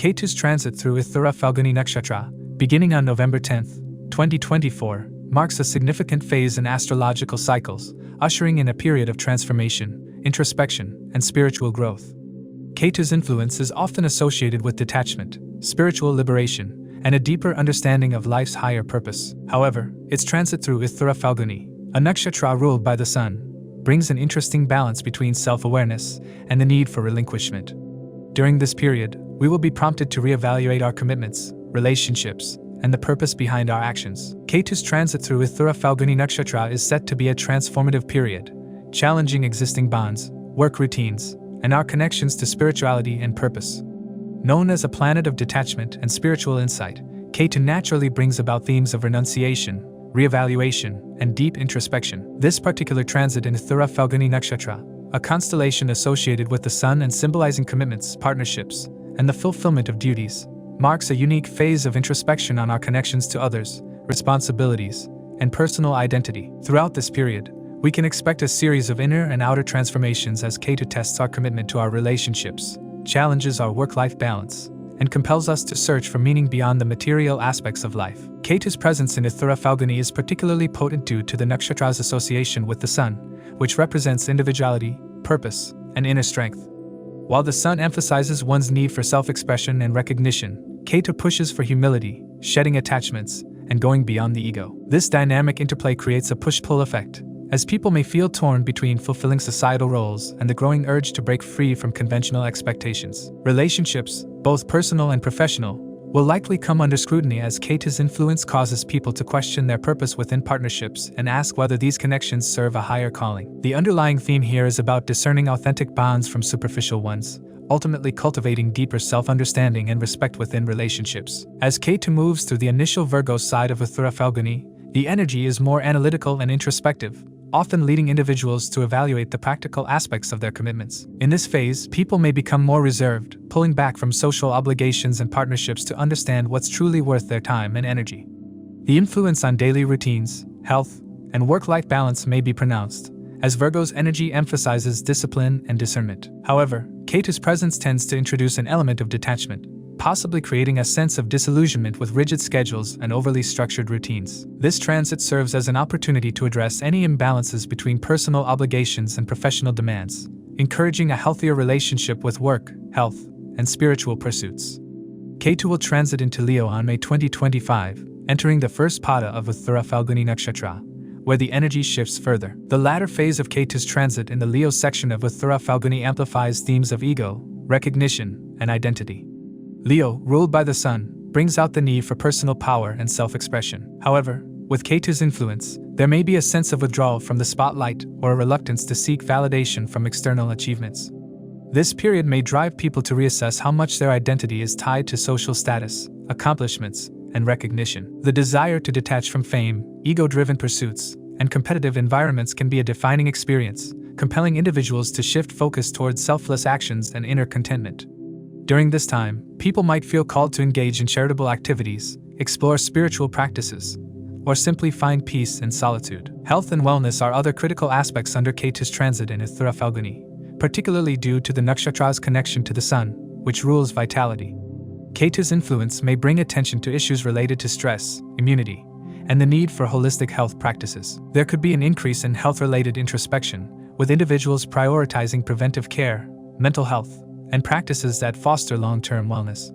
Ketu's transit through Uttara Phalguni Nakshatra, beginning on November 10, 2024, marks a significant phase in astrological cycles, ushering in a period of transformation, introspection, and spiritual growth. Ketu's influence is often associated with detachment, spiritual liberation, and a deeper understanding of life's higher purpose. However, its transit through Uttara Phalguni, a nakshatra ruled by the sun, brings an interesting balance between self-awareness and the need for relinquishment. During this period, we will be prompted to reevaluate our commitments, relationships, and the purpose behind our actions. Ketu's transit through Uttara Phalguni Nakshatra is set to be a transformative period, challenging existing bonds, work routines, and our connections to spirituality and purpose. Known as a planet of detachment and spiritual insight, Ketu naturally brings about themes of renunciation, reevaluation, and deep introspection. This particular transit in Uttara Phalguni Nakshatra, a constellation associated with the sun and symbolizing commitments, partnerships, and the fulfillment of duties, marks a unique phase of introspection on our connections to others, responsibilities, and personal identity. Throughout this period, we can expect a series of inner and outer transformations as Ketu tests our commitment to our relationships, challenges our work-life balance, and compels us to search for meaning beyond the material aspects of life. Ketu's presence in Uttara Phalguni is particularly potent due to the nakshatra's association with the sun, which represents individuality, purpose, and inner strength. While the sun emphasizes one's need for self-expression and recognition, Ketu pushes for humility, shedding attachments, and going beyond the ego. This dynamic interplay creates a push-pull effect, as people may feel torn between fulfilling societal roles and the growing urge to break free from conventional expectations. Relationships, both personal and professional, will likely come under scrutiny as Ketu's influence causes people to question their purpose within partnerships and ask whether these connections serve a higher calling. The underlying theme here is about discerning authentic bonds from superficial ones, ultimately cultivating deeper self-understanding and respect within relationships. As Ketu moves through the initial Virgo side of Uttara Phalguni, the energy is more analytical and introspective, often leading individuals to evaluate the practical aspects of their commitments. In this phase, people may become more reserved, pulling back from social obligations and partnerships to understand what's truly worth their time and energy. The influence on daily routines, health, and work-life balance may be pronounced, as Virgo's energy emphasizes discipline and discernment. However, Ketu's presence tends to introduce an element of detachment, possibly creating a sense of disillusionment with rigid schedules and overly structured routines. This transit serves as an opportunity to address any imbalances between personal obligations and professional demands, encouraging a healthier relationship with work, health, and spiritual pursuits. Ketu will transit into Leo on May 2025, entering the first pada of Uttara Phalguni Nakshatra, where the energy shifts further. The latter phase of Ketu's transit in the Leo section of Uttara Phalguni amplifies themes of ego, recognition, and identity. Leo, ruled by the sun, brings out the need for personal power and self-expression. However, with Ketu's influence, there may be a sense of withdrawal from the spotlight or a reluctance to seek validation from external achievements. This period may drive people to reassess how much their identity is tied to social status, accomplishments, and recognition. The desire to detach from fame, ego-driven pursuits, and competitive environments can be a defining experience, compelling individuals to shift focus towards selfless actions and inner contentment. During this time, people might feel called to engage in charitable activities, explore spiritual practices, or simply find peace in solitude. Health and wellness are other critical aspects under Ketu's transit in Uttara Phalguni, particularly due to the nakshatra's connection to the sun, which rules vitality. Ketu's influence may bring attention to issues related to stress, immunity, and the need for holistic health practices. There could be an increase in health-related introspection, with individuals prioritizing preventive care, mental health, and practices that foster long-term wellness.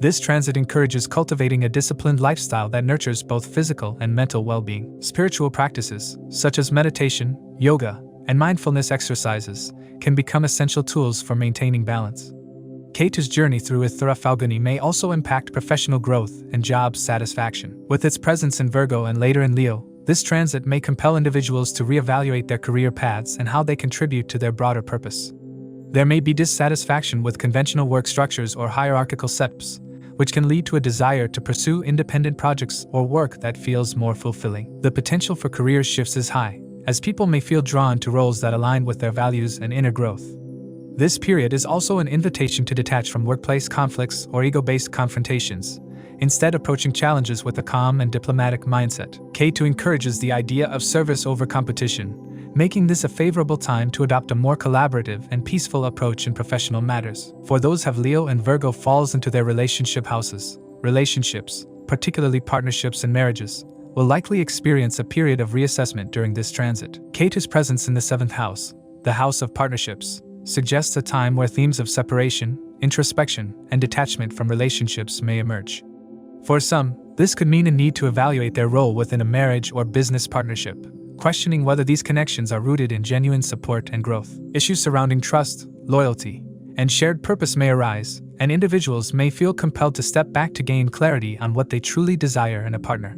This transit encourages cultivating a disciplined lifestyle that nurtures both physical and mental well-being. Spiritual practices, such as meditation, yoga, and mindfulness exercises, can become essential tools for maintaining balance. Ketu's journey through Uttara Phalguni may also impact professional growth and job satisfaction. With its presence in Virgo and later in Leo, this transit may compel individuals to reevaluate their career paths and how they contribute to their broader purpose. There may be dissatisfaction with conventional work structures or hierarchical setups, which can lead to a desire to pursue independent projects or work that feels more fulfilling. The potential for career shifts is high, as people may feel drawn to roles that align with their values and inner growth. This period is also an invitation to detach from workplace conflicts or ego-based confrontations, instead approaching challenges with a calm and diplomatic mindset. Ketu encourages the idea of service over competition, making this a favorable time to adopt a more collaborative and peaceful approach in professional matters. For those who have Leo and Virgo falls into their relationship houses, relationships, particularly partnerships and marriages, will likely experience a period of reassessment during this transit. Ketu's presence in the 7th house, the house of partnerships, suggests a time where themes of separation, introspection, and detachment from relationships may emerge. For some, this could mean a need to evaluate their role within a marriage or business partnership, questioning whether these connections are rooted in genuine support and growth. Issues surrounding trust, loyalty, and shared purpose may arise, and individuals may feel compelled to step back to gain clarity on what they truly desire in a partner.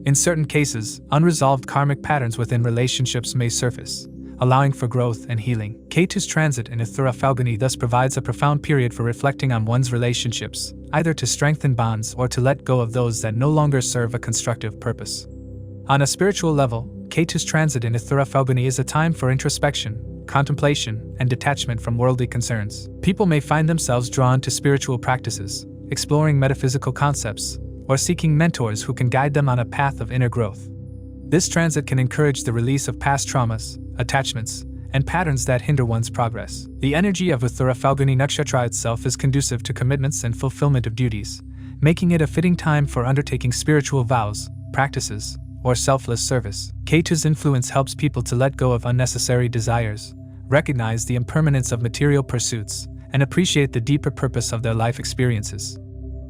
In certain cases, unresolved karmic patterns within relationships may surface, allowing for growth and healing. Ketu's transit in Uttara Phalguni thus provides a profound period for reflecting on one's relationships, either to strengthen bonds or to let go of those that no longer serve a constructive purpose. On a spiritual level, Ketu's transit in Uttara Phalguni is a time for introspection, contemplation, and detachment from worldly concerns. People may find themselves drawn to spiritual practices, exploring metaphysical concepts, or seeking mentors who can guide them on a path of inner growth. This transit can encourage the release of past traumas, attachments, and patterns that hinder one's progress. The energy of Uttara Phalguni Nakshatra itself is conducive to commitments and fulfillment of duties, making it a fitting time for undertaking spiritual vows, practices, or selfless service. Ketu's influence helps people to let go of unnecessary desires, recognize the impermanence of material pursuits, and appreciate the deeper purpose of their life experiences.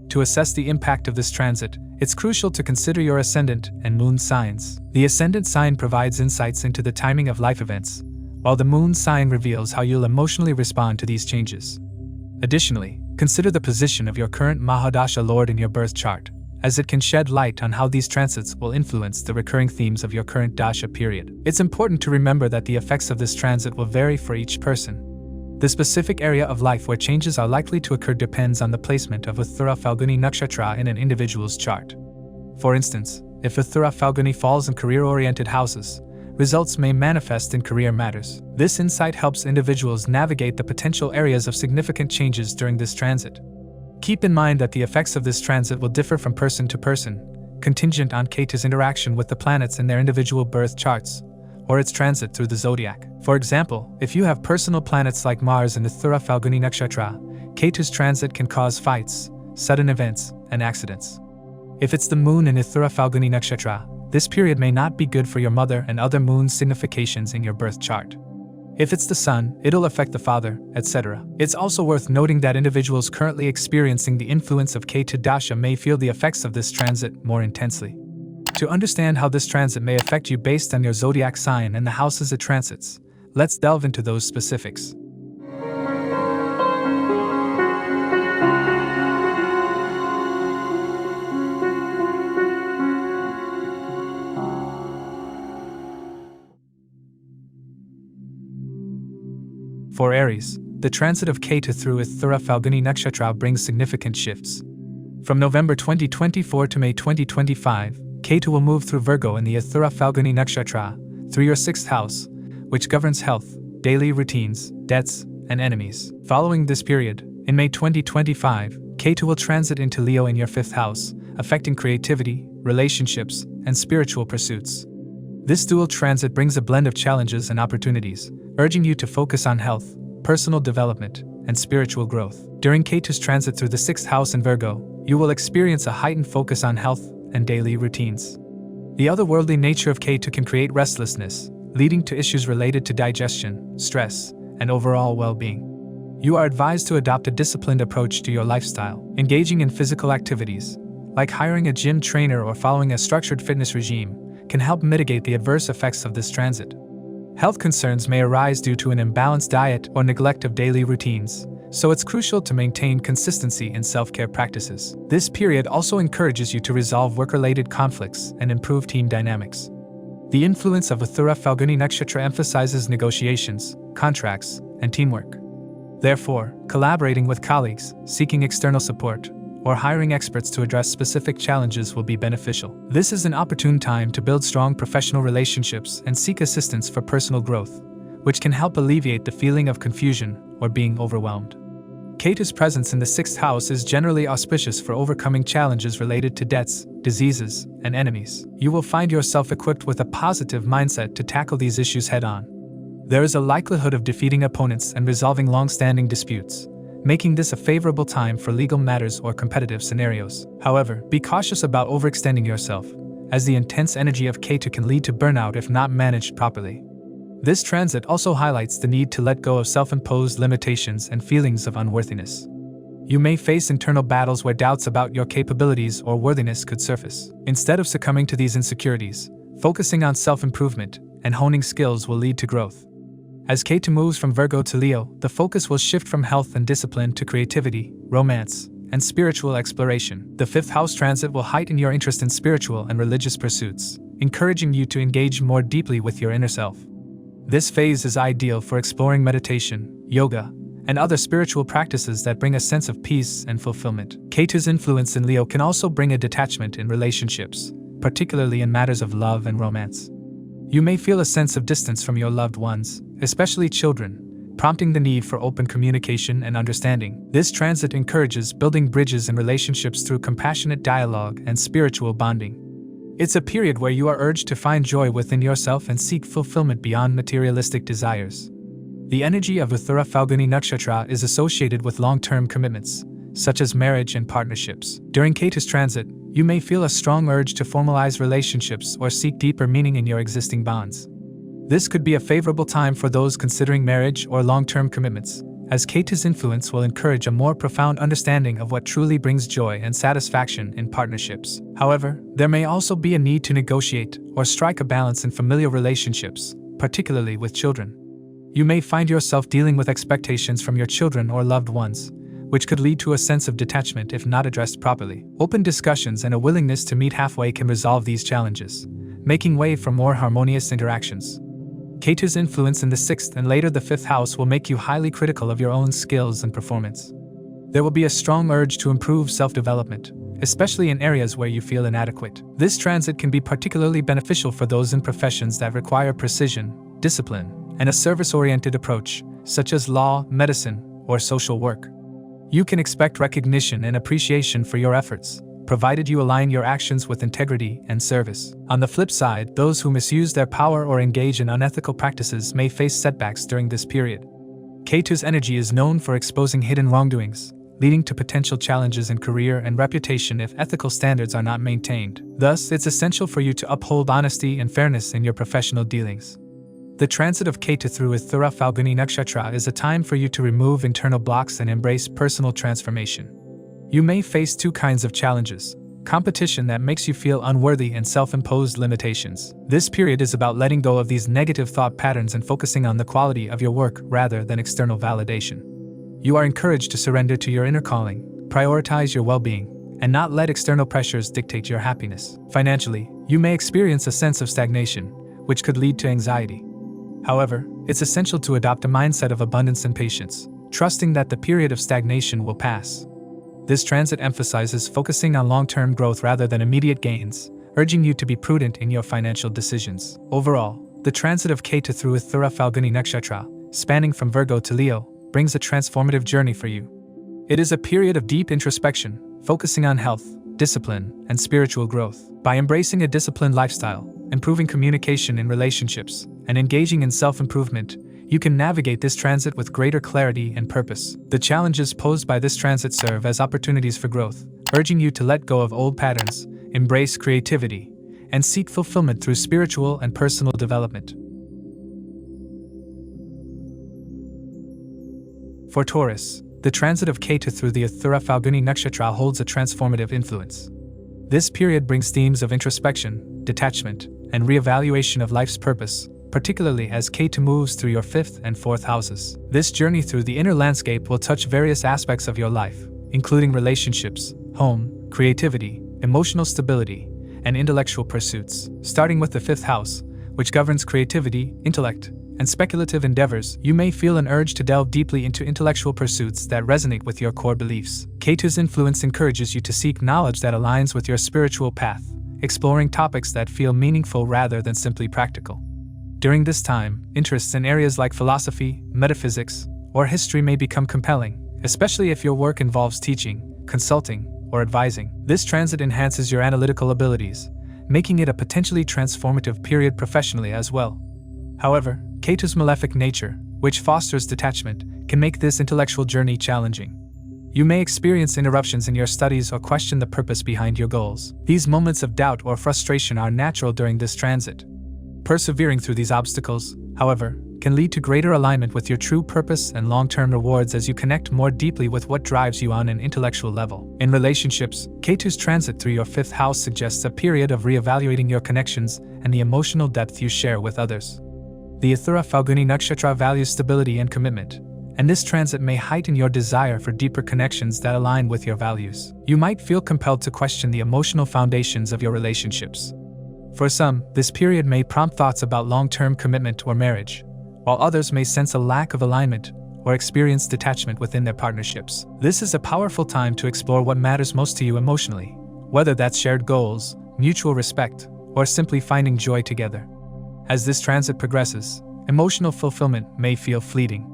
To assess the impact of this transit, it's crucial to consider your ascendant and moon signs. The ascendant sign provides insights into the timing of life events, while the moon sign reveals how you'll emotionally respond to these changes. Additionally, consider the position of your current Maha-Dasha lord in your birth chart, as it can shed light on how these transits will influence the recurring themes of your current Dasha period. It's important to remember that the effects of this transit will vary for each person. The specific area of life where changes are likely to occur depends on the placement of Uttara Phalguni Nakshatra in an individual's chart. For instance, if Uttara Phalguni falls in career-oriented houses, results may manifest in career matters. This insight helps individuals navigate the potential areas of significant changes during this transit. Keep in mind that the effects of this transit will differ from person to person, contingent on Ketu's interaction with the planets in their individual birth charts, or its transit through the zodiac. For example, if you have personal planets like Mars in Uttara Phalguni Nakshatra, Ketu's transit can cause fights, sudden events, and accidents. If it's the moon in Uttara Phalguni Nakshatra, this period may not be good for your mother and other moon significations in your birth chart. If it's the sun, it'll affect the father, etc. It's also worth noting that individuals currently experiencing the influence of Ketu Dasha may feel the effects of this transit more intensely. To understand how this transit may affect you based on your zodiac sign and the houses it transits, let's delve into those specifics. For Aries, the transit of Ketu through Uttara Phalguni Nakshatra brings significant shifts. From November 2024 to May 2025, Ketu will move through Virgo in the Uttara Phalguni Nakshatra, through your 6th house, which governs health, daily routines, debts, and enemies. Following this period, in May 2025, Ketu will transit into Leo in your 5th house, affecting creativity, relationships, and spiritual pursuits. This dual transit brings a blend of challenges and opportunities, urging you to focus on health, personal development, and spiritual growth. During Ketu's transit through the 6th house in Virgo, you will experience a heightened focus on health and daily routines. The otherworldly nature of Ketu can create restlessness, leading to issues related to digestion, stress, and overall well-being. You are advised to adopt a disciplined approach to your lifestyle, engaging in physical activities, like hiring a gym trainer or following a structured fitness regime, can help mitigate the adverse effects of this transit. Health concerns may arise due to an imbalanced diet or neglect of daily routines, so it's crucial to maintain consistency in self-care practices. This period also encourages you to resolve work-related conflicts and improve team dynamics. The influence of Uttara Phalguni Nakshatra emphasizes negotiations, contracts, and teamwork. Therefore, collaborating with colleagues, seeking external support, or hiring experts to address specific challenges will be beneficial. This is an opportune time to build strong professional relationships and seek assistance for personal growth, which can help alleviate the feeling of confusion or being overwhelmed. Ketu's presence in the 6th house is generally auspicious for overcoming challenges related to debts, diseases, and enemies. You will find yourself equipped with a positive mindset to tackle these issues head-on. There is a likelihood of defeating opponents and resolving long-standing disputes, making this a favorable time for legal matters or competitive scenarios. However, be cautious about overextending yourself, as the intense energy of Ketu can lead to burnout if not managed properly. This transit also highlights the need to let go of self-imposed limitations and feelings of unworthiness. You may face internal battles where doubts about your capabilities or worthiness could surface. Instead of succumbing to these insecurities, focusing on self-improvement and honing skills will lead to growth. As Ketu moves from Virgo to Leo, the focus will shift from health and discipline to creativity, romance, and spiritual exploration. The 5th house transit will heighten your interest in spiritual and religious pursuits, encouraging you to engage more deeply with your inner self. This phase is ideal for exploring meditation, yoga, and other spiritual practices that bring a sense of peace and fulfillment. Ketu's influence in Leo can also bring a detachment in relationships, particularly in matters of love and romance. You may feel a sense of distance from your loved ones, especially children, prompting the need for open communication and understanding. This transit encourages building bridges in relationships through compassionate dialogue and spiritual bonding. It's a period where you are urged to find joy within yourself and seek fulfillment beyond materialistic desires. The energy of Uttara Phalguni Nakshatra is associated with long-term commitments, such as marriage and partnerships. During Ketu's transit, you may feel a strong urge to formalize relationships or seek deeper meaning in your existing bonds. This could be a favorable time for those considering marriage or long-term commitments, as Ketu's influence will encourage a more profound understanding of what truly brings joy and satisfaction in partnerships. However, there may also be a need to negotiate or strike a balance in familial relationships, particularly with children. You may find yourself dealing with expectations from your children or loved ones, which could lead to a sense of detachment if not addressed properly. Open discussions and a willingness to meet halfway can resolve these challenges, making way for more harmonious interactions. Ketu's influence in the 6th and later the 5th house will make you highly critical of your own skills and performance. There will be a strong urge to improve self-development, especially in areas where you feel inadequate. This transit can be particularly beneficial for those in professions that require precision, discipline, and a service-oriented approach, such as law, medicine, or social work. You can expect recognition and appreciation for your efforts, provided you align your actions with integrity and service. On the flip side, those who misuse their power or engage in unethical practices may face setbacks during this period. Ketu's energy is known for exposing hidden wrongdoings, leading to potential challenges in career and reputation if ethical standards are not maintained. Thus, it's essential for you to uphold honesty and fairness in your professional dealings. The transit of Ketu through Uttara Phalguni Nakshatra is a time for you to remove internal blocks and embrace personal transformation. You may face two kinds of challenges: competition that makes you feel unworthy and self-imposed limitations. This period is about letting go of these negative thought patterns and focusing on the quality of your work rather than external validation. You are encouraged to surrender to your inner calling, prioritize your well-being, and not let external pressures dictate your happiness. Financially, you may experience a sense of stagnation, which could lead to anxiety. However, it's essential to adopt a mindset of abundance and patience, trusting that the period of stagnation will pass. This transit emphasizes focusing on long-term growth rather than immediate gains, urging you to be prudent in your financial decisions. Overall, the transit of Ketu through Uttara Phalguni Nakshatra, spanning from Virgo to Leo, brings a transformative journey for you. It is a period of deep introspection, focusing on health, discipline, and spiritual growth. By embracing a disciplined lifestyle, improving communication in relationships, and engaging in self-improvement, you can navigate this transit with greater clarity and purpose. The challenges posed by this transit serve as opportunities for growth, urging you to let go of old patterns, embrace creativity, and seek fulfillment through spiritual and personal development. For Taurus, the transit of Ketu through the Uttara Phalguni Nakshatra holds a transformative influence. This period brings themes of introspection, detachment, and reevaluation of life's purpose, particularly as Ketu moves through your 5th and 4th houses. This journey through the inner landscape will touch various aspects of your life, including relationships, home, creativity, emotional stability, and intellectual pursuits. Starting with the 5th house, which governs creativity, intellect, and speculative endeavors, you may feel an urge to delve deeply into intellectual pursuits that resonate with your core beliefs. Ketu's influence encourages you to seek knowledge that aligns with your spiritual path, exploring topics that feel meaningful rather than simply practical. During this time, interests in areas like philosophy, metaphysics, or history may become compelling, especially if your work involves teaching, consulting, or advising. This transit enhances your analytical abilities, making it a potentially transformative period professionally as well. However, Ketu's malefic nature, which fosters detachment, can make this intellectual journey challenging. You may experience interruptions in your studies or question the purpose behind your goals. These moments of doubt or frustration are natural during this transit. Persevering through these obstacles, however, can lead to greater alignment with your true purpose and long-term rewards as you connect more deeply with what drives you on an intellectual level. In relationships, Ketu's transit through your 5th house suggests a period of re-evaluating your connections and the emotional depth you share with others. The Uttara Phalguni Nakshatra values stability and commitment, and this transit may heighten your desire for deeper connections that align with your values. You might feel compelled to question the emotional foundations of your relationships. For some, this period may prompt thoughts about long-term commitment or marriage, while others may sense a lack of alignment or experience detachment within their partnerships. This is a powerful time to explore what matters most to you emotionally, whether that's shared goals, mutual respect, or simply finding joy together. As this transit progresses, emotional fulfillment may feel fleeting.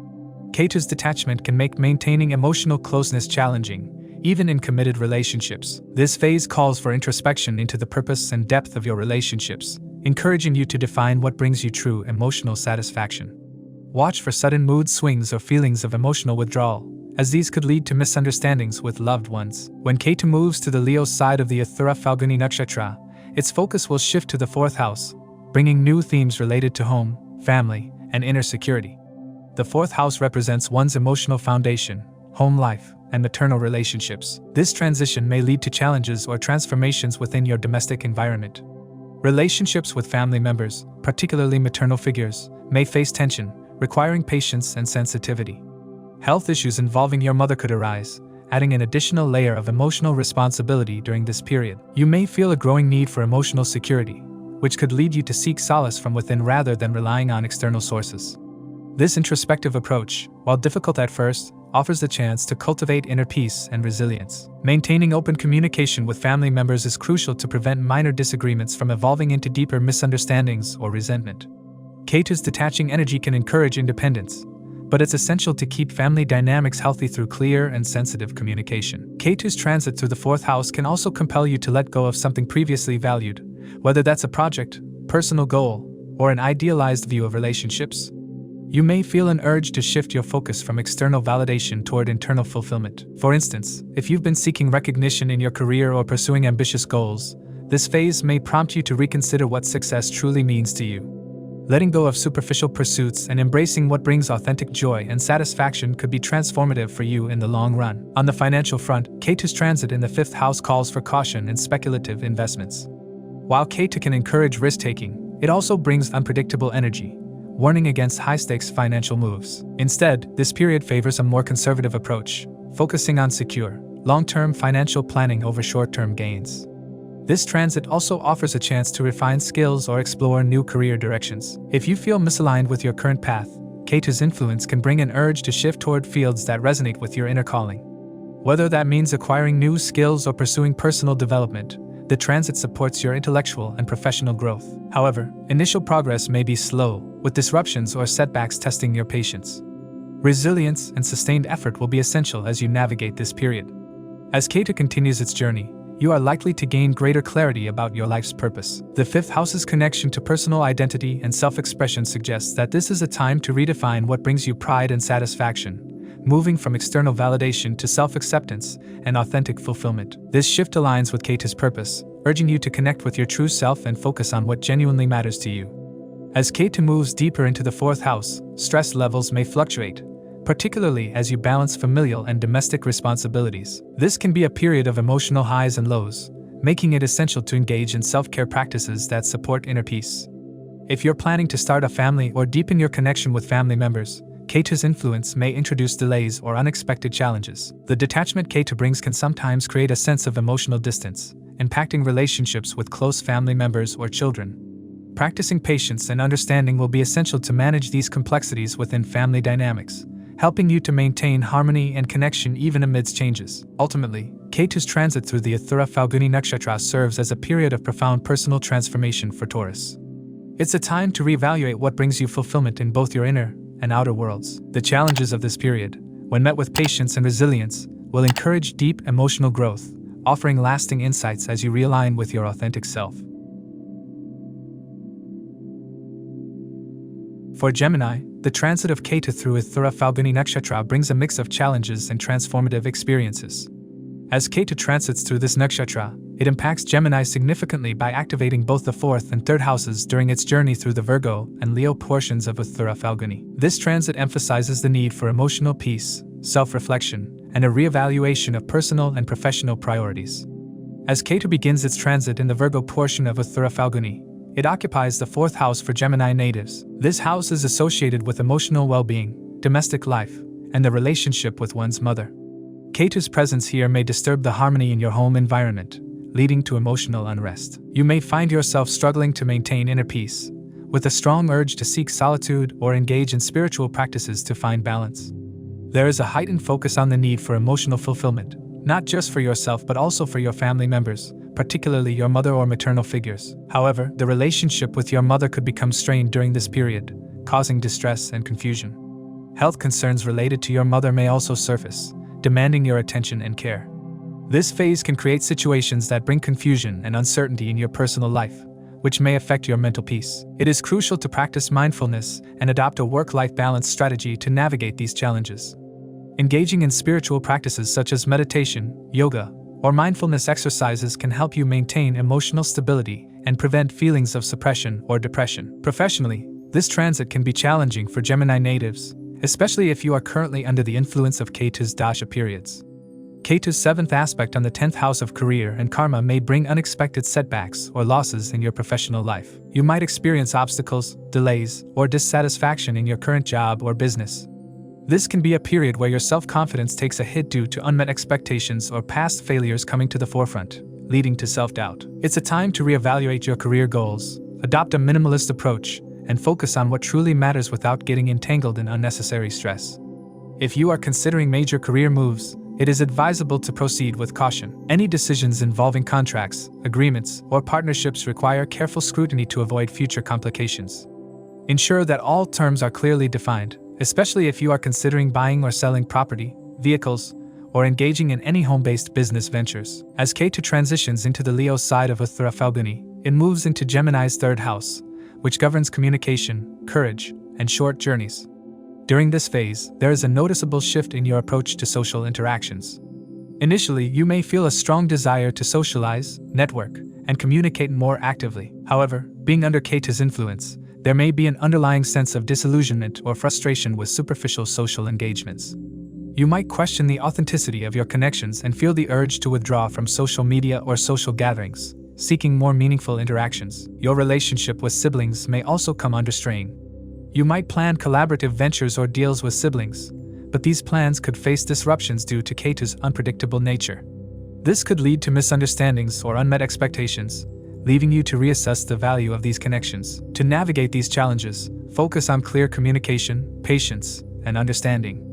Ketu's detachment can make maintaining emotional closeness challenging, even in committed relationships. This phase calls for introspection into the purpose and depth of your relationships, encouraging you to define what brings you true emotional satisfaction. Watch for sudden mood swings or feelings of emotional withdrawal, as these could lead to misunderstandings with loved ones. When Ketu moves to the Leo side of the Uttara Phalguni Nakshatra, its focus will shift to the 4th house, bringing new themes related to home, family, and inner security. The 4th house represents one's emotional foundation, home life, and maternal relationships. This transition may lead to challenges or transformations within your domestic environment. Relationships with family members, particularly maternal figures, may face tension, requiring patience and sensitivity. Health issues involving your mother could arise, adding an additional layer of emotional responsibility during this period. You may feel a growing need for emotional security, which could lead you to seek solace from within rather than relying on external sources. This introspective approach, while difficult at first, offers the chance to cultivate inner peace and resilience. Maintaining open communication with family members is crucial to prevent minor disagreements from evolving into deeper misunderstandings or resentment. Ketu's detaching energy can encourage independence, but it's essential to keep family dynamics healthy through clear and sensitive communication. Ketu's transit through the 4th house can also compel you to let go of something previously valued, whether that's a project, personal goal, or an idealized view of relationships. You may feel an urge to shift your focus from external validation toward internal fulfillment. For instance, if you've been seeking recognition in your career or pursuing ambitious goals, this phase may prompt you to reconsider what success truly means to you. Letting go of superficial pursuits and embracing what brings authentic joy and satisfaction could be transformative for you in the long run. On the financial front, Ketu's transit in the 5th house calls for caution in speculative investments. While Ketu can encourage risk-taking, it also brings unpredictable energy, warning against high-stakes financial moves. Instead, this period favors a more conservative approach, focusing on secure, long-term financial planning over short-term gains. This transit also offers a chance to refine skills or explore new career directions. If you feel misaligned with your current path, Ketu's influence can bring an urge to shift toward fields that resonate with your inner calling. Whether that means acquiring new skills or pursuing personal development, the transit supports your intellectual and professional growth. However, initial progress may be slow, with disruptions or setbacks testing your patience. Resilience and sustained effort will be essential as you navigate this period. As Ketu continues its journey, you are likely to gain greater clarity about your life's purpose. The 5th house's connection to personal identity and self-expression suggests that this is a time to redefine what brings you pride and satisfaction, moving from external validation to self-acceptance and authentic fulfillment. This shift aligns with Ketu's purpose, urging you to connect with your true self and focus on what genuinely matters to you. As Ketu moves deeper into the 4th house, stress levels may fluctuate, particularly as you balance familial and domestic responsibilities. This can be a period of emotional highs and lows, making it essential to engage in self-care practices that support inner peace. If you're planning to start a family or deepen your connection with family members, Ketu's influence may introduce delays or unexpected challenges. The detachment Ketu brings can sometimes create a sense of emotional distance, impacting relationships with close family members or children. Practicing patience and understanding will be essential to manage these complexities within family dynamics, helping you to maintain harmony and connection even amidst changes. Ultimately, Ketu's transit through the Uttara Phalguni Nakshatra serves as a period of profound personal transformation for Taurus. It's a time to reevaluate what brings you fulfillment in both your inner and outer worlds. The challenges of this period, when met with patience and resilience, will encourage deep emotional growth, offering lasting insights as you realign with your authentic self. For Gemini, the transit of Ketu through Uttara Phalguni Nakshatra brings a mix of challenges and transformative experiences. As Ketu transits through this nakshatra, it impacts Gemini significantly by activating both the 4th and 3rd houses during its journey through the Virgo and Leo portions of Uttara Phalguni. This transit emphasizes the need for emotional peace, self-reflection, and a reevaluation of personal and professional priorities. As Ketu begins its transit in the Virgo portion of Uttara Phalguni, it occupies the 4th house for Gemini natives. This house is associated with emotional well-being, domestic life, and the relationship with one's mother. Ketu's presence here may disturb the harmony in your home environment, leading to emotional unrest. You may find yourself struggling to maintain inner peace, with a strong urge to seek solitude or engage in spiritual practices to find balance. There is a heightened focus on the need for emotional fulfillment, not just for yourself but also for your family members, particularly your mother or maternal figures. However, the relationship with your mother could become strained during this period, causing distress and confusion. Health concerns related to your mother may also surface, demanding your attention and care. This phase can create situations that bring confusion and uncertainty in your personal life, which may affect your mental peace. It is crucial to practice mindfulness and adopt a work-life balance strategy to navigate these challenges. Engaging in spiritual practices such as meditation, yoga, or mindfulness exercises can help you maintain emotional stability and prevent feelings of suppression or depression. Professionally, this transit can be challenging for Gemini natives, especially if you are currently under the influence of Ketu's Dasha periods. Ketu's 7th aspect on the 10th house of career and karma may bring unexpected setbacks or losses in your professional life. You might experience obstacles, delays, or dissatisfaction in your current job or business. This can be a period where your self-confidence takes a hit due to unmet expectations or past failures coming to the forefront, leading to self-doubt. It's a time to reevaluate your career goals, adopt a minimalist approach, and focus on what truly matters without getting entangled in unnecessary stress. If you are considering major career moves, it is advisable to proceed with caution. Any decisions involving contracts, agreements, or partnerships require careful scrutiny to avoid future complications. Ensure that all terms are clearly defined, especially if you are considering buying or selling property, vehicles, or engaging in any home-based business ventures. As Ketu transitions into the Leo side of Uttara Phalguni, it moves into Gemini's 3rd house, which governs communication, courage, and short journeys. During this phase, there is a noticeable shift in your approach to social interactions. Initially, you may feel a strong desire to socialize, network, and communicate more actively. However, being under Ketu's influence, there may be an underlying sense of disillusionment or frustration with superficial social engagements. You might question the authenticity of your connections and feel the urge to withdraw from social media or social gatherings, seeking more meaningful interactions. Your relationship with siblings may also come under strain. You might plan collaborative ventures or deals with siblings, but these plans could face disruptions due to Ketu's unpredictable nature. This could lead to misunderstandings or unmet expectations, leaving you to reassess the value of these connections. To navigate these challenges, focus on clear communication, patience, and understanding.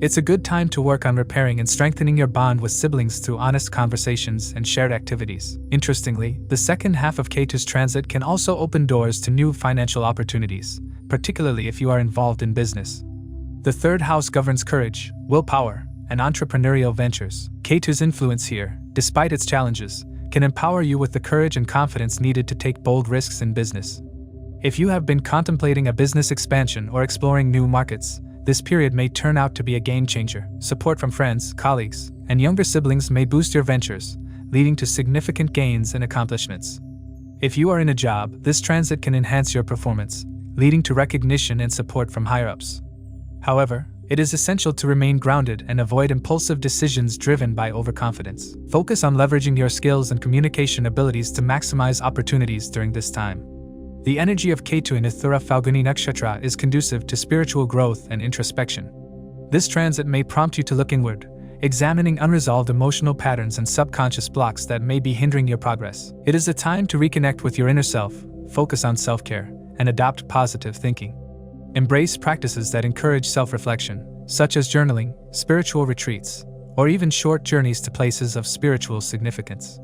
It's a good time to work on repairing and strengthening your bond with siblings through honest conversations and shared activities. Interestingly, the second half of Ketu's transit can also open doors to new financial opportunities, particularly if you are involved in business. The 3rd house governs courage, willpower, and entrepreneurial ventures. Ketu's influence here, despite its challenges, can empower you with the courage and confidence needed to take bold risks in business. If you have been contemplating a business expansion or exploring new markets, this period may turn out to be a game changer. Support from friends, colleagues, and younger siblings may boost your ventures, leading to significant gains and accomplishments. If you are in a job, this transit can enhance your performance, leading to recognition and support from higher-ups. However, it is essential to remain grounded and avoid impulsive decisions driven by overconfidence. Focus on leveraging your skills and communication abilities to maximize opportunities during this time. The energy of Ketu in Uttara Phalguni Nakshatra is conducive to spiritual growth and introspection. This transit may prompt you to look inward, examining unresolved emotional patterns and subconscious blocks that may be hindering your progress. It is a time to reconnect with your inner self, focus on self-care, and adopt positive thinking. Embrace practices that encourage self-reflection, such as journaling, spiritual retreats, or even short journeys to places of spiritual significance.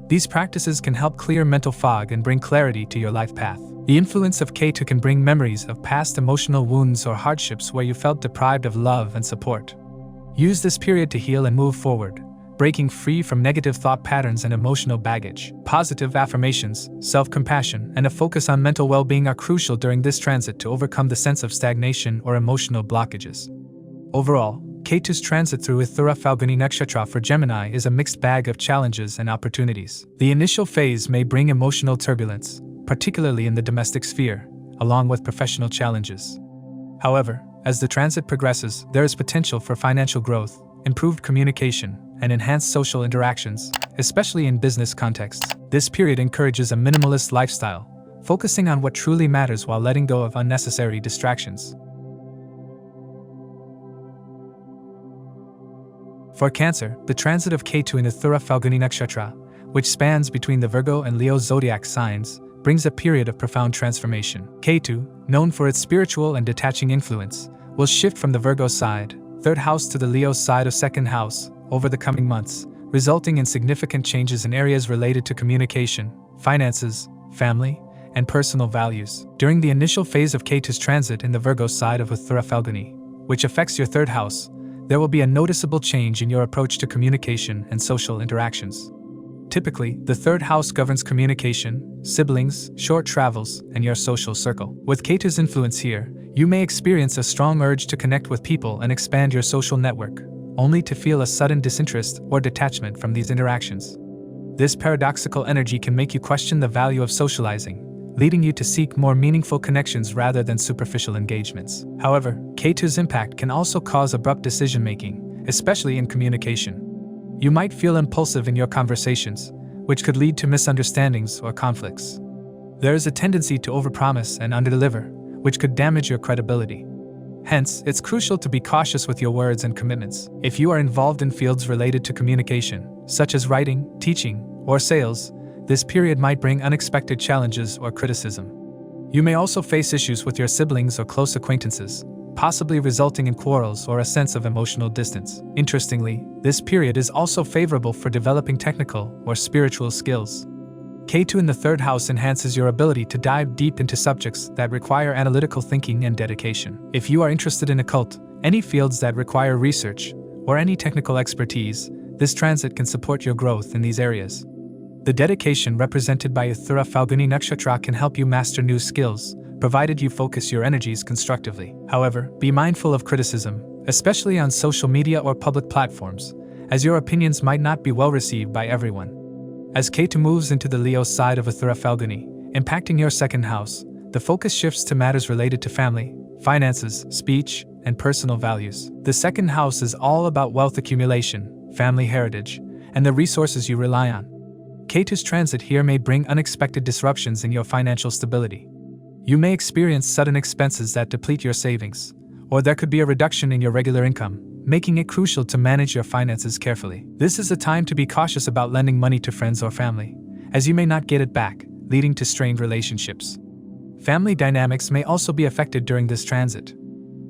These practices can help clear mental fog and bring clarity to your life path. The influence of Ketu can bring memories of past emotional wounds or hardships where you felt deprived of love and support. Use this period to heal and move forward, breaking free from negative thought patterns and emotional baggage. Positive affirmations, self-compassion, and a focus on mental well-being are crucial during this transit to overcome the sense of stagnation or emotional blockages. Overall, Ketu's transit through Uttara Phalguni Nakshatra for Gemini is a mixed bag of challenges and opportunities. The initial phase may bring emotional turbulence, particularly in the domestic sphere, along with professional challenges. However, as the transit progresses, there is potential for financial growth, improved communication, and enhanced social interactions, especially in business contexts. This period encourages a minimalist lifestyle, focusing on what truly matters while letting go of unnecessary distractions. For Cancer, the transit of Ketu in Uttara Phalguni Nakshatra, which spans between the Virgo and Leo zodiac signs, brings a period of profound transformation. Ketu, known for its spiritual and detaching influence, will shift from the Virgo side, 3rd house, to the Leo side of 2nd house over the coming months, resulting in significant changes in areas related to communication, finances, family, and personal values. During the initial phase of Ketu's transit in the Virgo side of Uttara Phalguni, which affects your 3rd house, there will be a noticeable change in your approach to communication and social interactions. Typically, the 3rd house governs communication, siblings, short travels, and your social circle. With Ketu's influence here, you may experience a strong urge to connect with people and expand your social network, only to feel a sudden disinterest or detachment from these interactions. This paradoxical energy can make you question the value of socializing, leading you to seek more meaningful connections rather than superficial engagements. However, Ketu's impact can also cause abrupt decision-making, especially in communication. You might feel impulsive in your conversations, which could lead to misunderstandings or conflicts. There is a tendency to overpromise and underdeliver, which could damage your credibility. Hence, it's crucial to be cautious with your words and commitments. If you are involved in fields related to communication, such as writing, teaching, or sales, this period might bring unexpected challenges or criticism. You may also face issues with your siblings or close acquaintances, possibly resulting in quarrels or a sense of emotional distance. Interestingly, this period is also favorable for developing technical or spiritual skills. Ketu in the 3rd house enhances your ability to dive deep into subjects that require analytical thinking and dedication. If you are interested in occult, any fields that require research, or any technical expertise, this transit can support your growth in these areas. The dedication represented by Uttara Phalguni Nakshatra can help you master new skills, provided you focus your energies constructively. However, be mindful of criticism, especially on social media or public platforms, as your opinions might not be well received by everyone. As Ketu moves into the Leo side of Uttara Phalguni, impacting your 2nd house, the focus shifts to matters related to family, finances, speech, and personal values. The 2nd house is all about wealth accumulation, family heritage, and the resources you rely on. Ketu's transit here may bring unexpected disruptions in your financial stability. You may experience sudden expenses that deplete your savings, or there could be a reduction in your regular income, making it crucial to manage your finances carefully. This is a time to be cautious about lending money to friends or family, as you may not get it back, leading to strained relationships. Family dynamics may also be affected during this transit.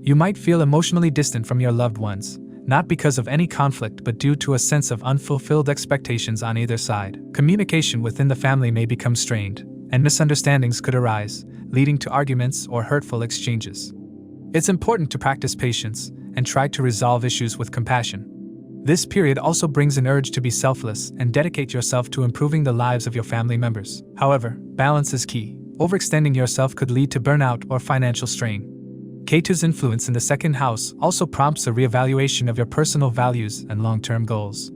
You might feel emotionally distant from your loved ones, not because of any conflict but due to a sense of unfulfilled expectations on either side. Communication within the family may become strained, and misunderstandings could arise, leading to arguments or hurtful exchanges. It's important to practice patience and try to resolve issues with compassion. This period also brings an urge to be selfless and dedicate yourself to improving the lives of your family members. However, balance is key. Overextending yourself could lead to burnout or financial strain. Ketu's influence in the 2nd house also prompts a reevaluation of your personal values and long-term goals.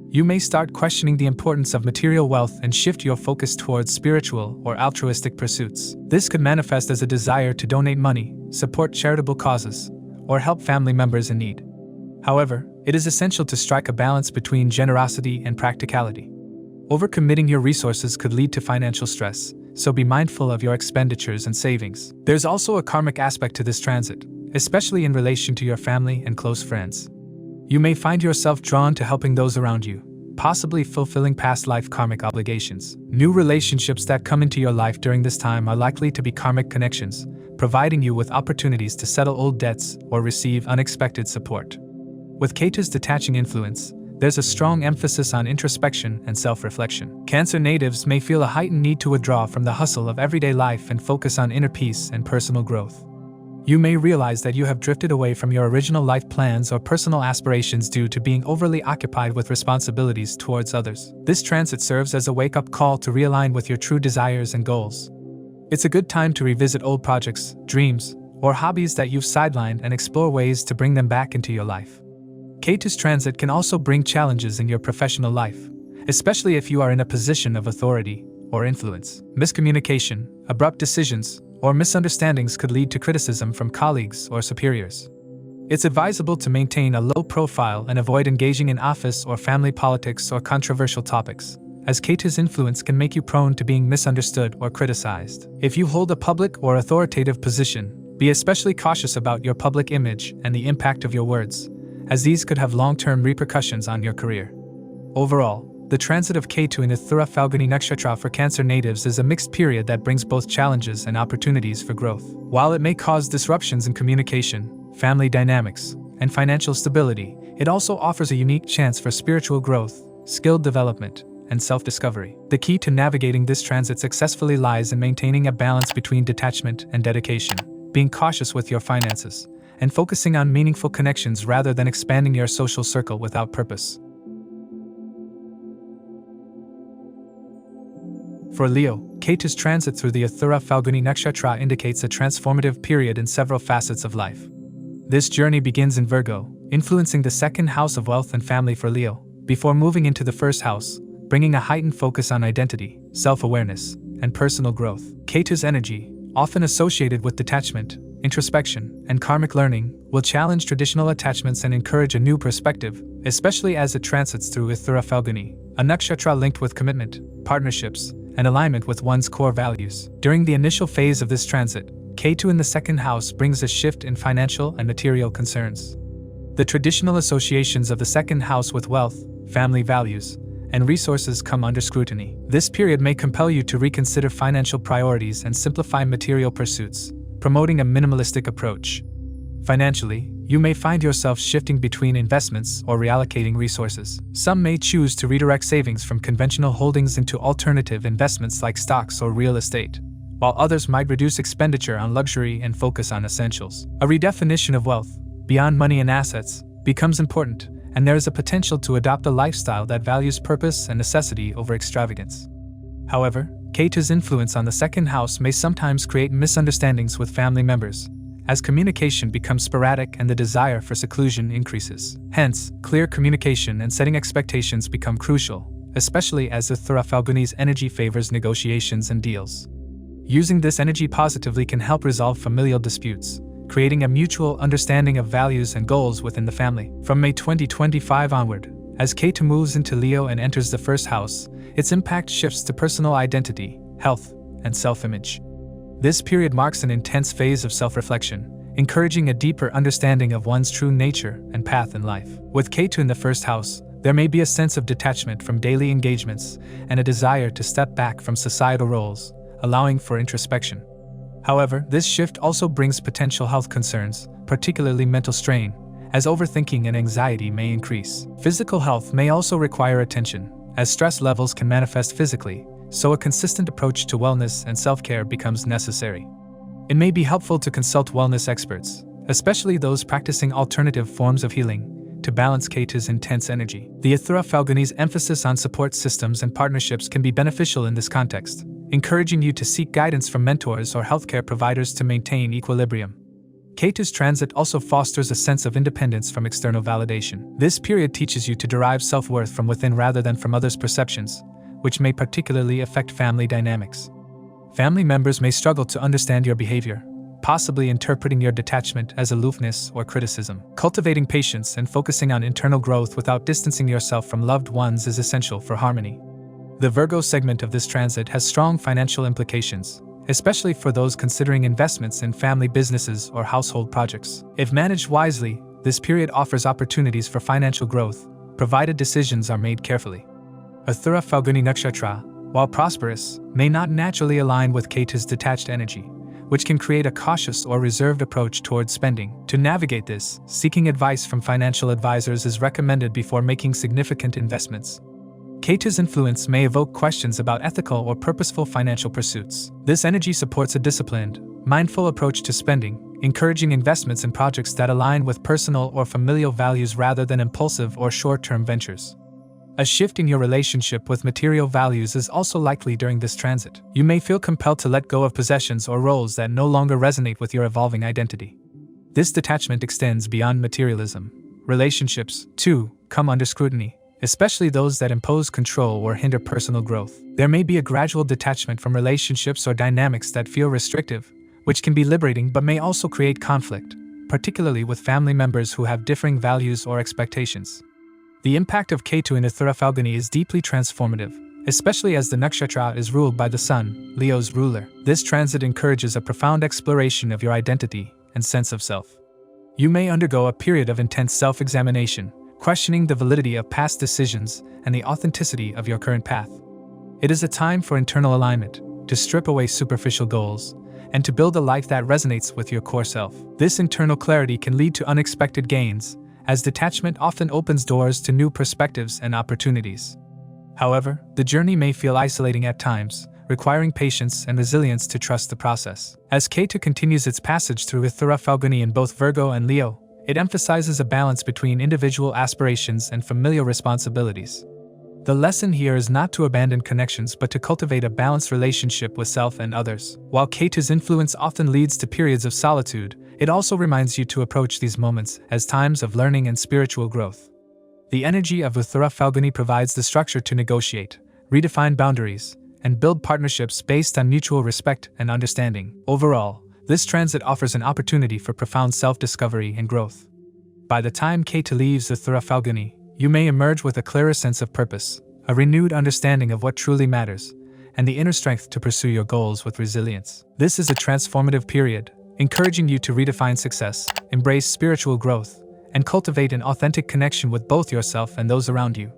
You may start questioning the importance of material wealth and shift your focus towards spiritual or altruistic pursuits. This could manifest as a desire to donate money, support charitable causes, or help family members in need. However, it is essential to strike a balance between generosity and practicality. Overcommitting your resources could lead to financial stress, so be mindful of your expenditures and savings. There's also a karmic aspect to this transit, especially in relation to your family and close friends. You may find yourself drawn to helping those around you, possibly fulfilling past life karmic obligations. New relationships that come into your life during this time are likely to be karmic connections, providing you with opportunities to settle old debts or receive unexpected support. With Ketu's detaching influence, there's a strong emphasis on introspection and self-reflection. Cancer natives may feel a heightened need to withdraw from the hustle of everyday life and focus on inner peace and personal growth. You may realize that you have drifted away from your original life plans or personal aspirations due to being overly occupied with responsibilities towards others. This transit serves as a wake-up call to realign with your true desires and goals. It's a good time to revisit old projects, dreams, or hobbies that you've sidelined and explore ways to bring them back into your life. Ketu's transit can also bring challenges in your professional life, especially if you are in a position of authority or influence. Miscommunication, abrupt decisions, or misunderstandings could lead to criticism from colleagues or superiors. It's advisable to maintain a low profile and avoid engaging in office or family politics or controversial topics, as Ketu's influence can make you prone to being misunderstood or criticized. If you hold a public or authoritative position, be especially cautious about your public image and the impact of your words, as these could have long-term repercussions on your career. Overall, the transit of Ketu in Uttara Phalguni Nakshatra for Cancer natives is a mixed period that brings both challenges and opportunities for growth. While it may cause disruptions in communication, family dynamics, and financial stability, it also offers a unique chance for spiritual growth, skill development, and self-discovery. The key to navigating this transit successfully lies in maintaining a balance between detachment and dedication, being cautious with your finances, and focusing on meaningful connections rather than expanding your social circle without purpose. For Leo, Ketu's transit through the Uttara Phalguni Nakshatra indicates a transformative period in several facets of life. This journey begins in Virgo, influencing the second house of wealth and family for Leo, before moving into the first house, bringing a heightened focus on identity, self-awareness, and personal growth. Ketu's energy, often associated with detachment, introspection, and karmic learning, will challenge traditional attachments and encourage a new perspective, especially as it transits through Uttara Phalguni, a nakshatra linked with commitment, partnerships, and alignment with one's core values. During the initial phase of this transit, Ketu in the second house brings a shift in financial and material concerns. The traditional associations of the second house with wealth, family values, and resources come under scrutiny. This period may compel you to reconsider financial priorities and simplify material pursuits, promoting a minimalistic approach. Financially, you may find yourself shifting between investments or reallocating resources. Some may choose to redirect savings from conventional holdings into alternative investments like stocks or real estate, while others might reduce expenditure on luxury and focus on essentials. A redefinition of wealth, beyond money and assets, becomes important, and there is a potential to adopt a lifestyle that values purpose and necessity over extravagance. However, Ketu's influence on the second house may sometimes create misunderstandings with family members, as communication becomes sporadic and the desire for seclusion increases. Hence, clear communication and setting expectations become crucial, especially as Uttara Phalguni's energy favors negotiations and deals. Using this energy positively can help resolve familial disputes, creating a mutual understanding of values and goals within the family. From May 2025 onward, as Ketu moves into Leo and enters the first house, its impact shifts to personal identity, health, and self-image. This period marks an intense phase of self-reflection, encouraging a deeper understanding of one's true nature and path in life. With Ketu in the first house, there may be a sense of detachment from daily engagements and a desire to step back from societal roles, allowing for introspection. However, this shift also brings potential health concerns, particularly mental strain, as overthinking and anxiety may increase. Physical health may also require attention, as stress levels can manifest physically, so a consistent approach to wellness and self-care becomes necessary. It may be helpful to consult wellness experts, especially those practicing alternative forms of healing, to balance Ketu's intense energy. The Uttara Phalguni's emphasis on support systems and partnerships can be beneficial in this context, encouraging you to seek guidance from mentors or healthcare providers to maintain equilibrium. Ketu's transit also fosters a sense of independence from external validation. This period teaches you to derive self-worth from within rather than from others' perceptions, which may particularly affect family dynamics. Family members may struggle to understand your behavior, possibly interpreting your detachment as aloofness or criticism. Cultivating patience and focusing on internal growth without distancing yourself from loved ones is essential for harmony. The Virgo segment of this transit has strong financial implications, especially for those considering investments in family businesses or household projects. If managed wisely, this period offers opportunities for financial growth, provided decisions are made carefully. Uttara Phalguni Nakshatra, while prosperous, may not naturally align with Ketu's detached energy, which can create a cautious or reserved approach towards spending. To navigate this, seeking advice from financial advisors is recommended before making significant investments. Ketu's influence may evoke questions about ethical or purposeful financial pursuits. This energy supports a disciplined, mindful approach to spending, encouraging investments in projects that align with personal or familial values rather than impulsive or short-term ventures. A shift in your relationship with material values is also likely during this transit. You may feel compelled to let go of possessions or roles that no longer resonate with your evolving identity. This detachment extends beyond materialism. Relationships, too, come under scrutiny, especially those that impose control or hinder personal growth. There may be a gradual detachment from relationships or dynamics that feel restrictive, which can be liberating but may also create conflict, particularly with family members who have differing values or expectations. The impact of Ketu in Uttara Phalguni is deeply transformative, especially as the nakshatra is ruled by the Sun, Leo's ruler. This transit encourages a profound exploration of your identity and sense of self. You may undergo a period of intense self-examination, questioning the validity of past decisions and the authenticity of your current path. It is a time for internal alignment, to strip away superficial goals, and to build a life that resonates with your core self. This internal clarity can lead to unexpected gains, as detachment often opens doors to new perspectives and opportunities. However, the journey may feel isolating at times, requiring patience and resilience to trust the process. As Ketu continues its passage through Uttara Phalguni in both Virgo and Leo, it emphasizes a balance between individual aspirations and familial responsibilities. The lesson here is not to abandon connections but to cultivate a balanced relationship with self and others. While Ketu's influence often leads to periods of solitude, it also reminds you to approach these moments as times of learning and spiritual growth. The energy of Uttara Phalguni provides the structure to negotiate, redefine boundaries, and build partnerships based on mutual respect and understanding. Overall, this transit offers an opportunity for profound self-discovery and growth. By the time Ketu leaves Uttara Phalguni, you may emerge with a clearer sense of purpose, a renewed understanding of what truly matters, and the inner strength to pursue your goals with resilience. This is a transformative period, encouraging you to redefine success, embrace spiritual growth, and cultivate an authentic connection with both yourself and those around you.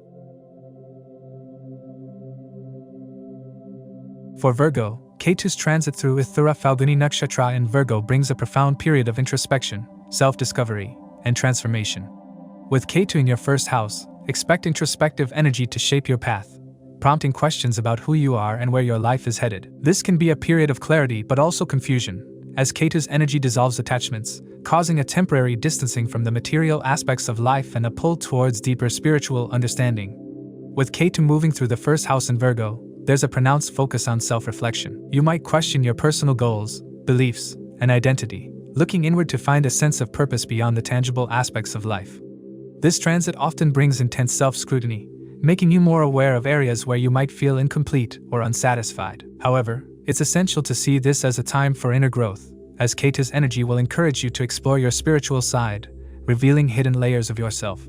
For Virgo, Ketu's transit through Uttara Phalguni Nakshatra in Virgo brings a profound period of introspection, self-discovery, and transformation. With Ketu in your first house, expect introspective energy to shape your path, prompting questions about who you are and where your life is headed. This can be a period of clarity but also confusion, as Ketu's energy dissolves attachments, causing a temporary distancing from the material aspects of life and a pull towards deeper spiritual understanding. With Ketu moving through the first house in Virgo, there's a pronounced focus on self-reflection. You might question your personal goals, beliefs, and identity, looking inward to find a sense of purpose beyond the tangible aspects of life. This transit often brings intense self-scrutiny, making you more aware of areas where you might feel incomplete or unsatisfied. However, it's essential to see this as a time for inner growth, as Ketu's energy will encourage you to explore your spiritual side, revealing hidden layers of yourself.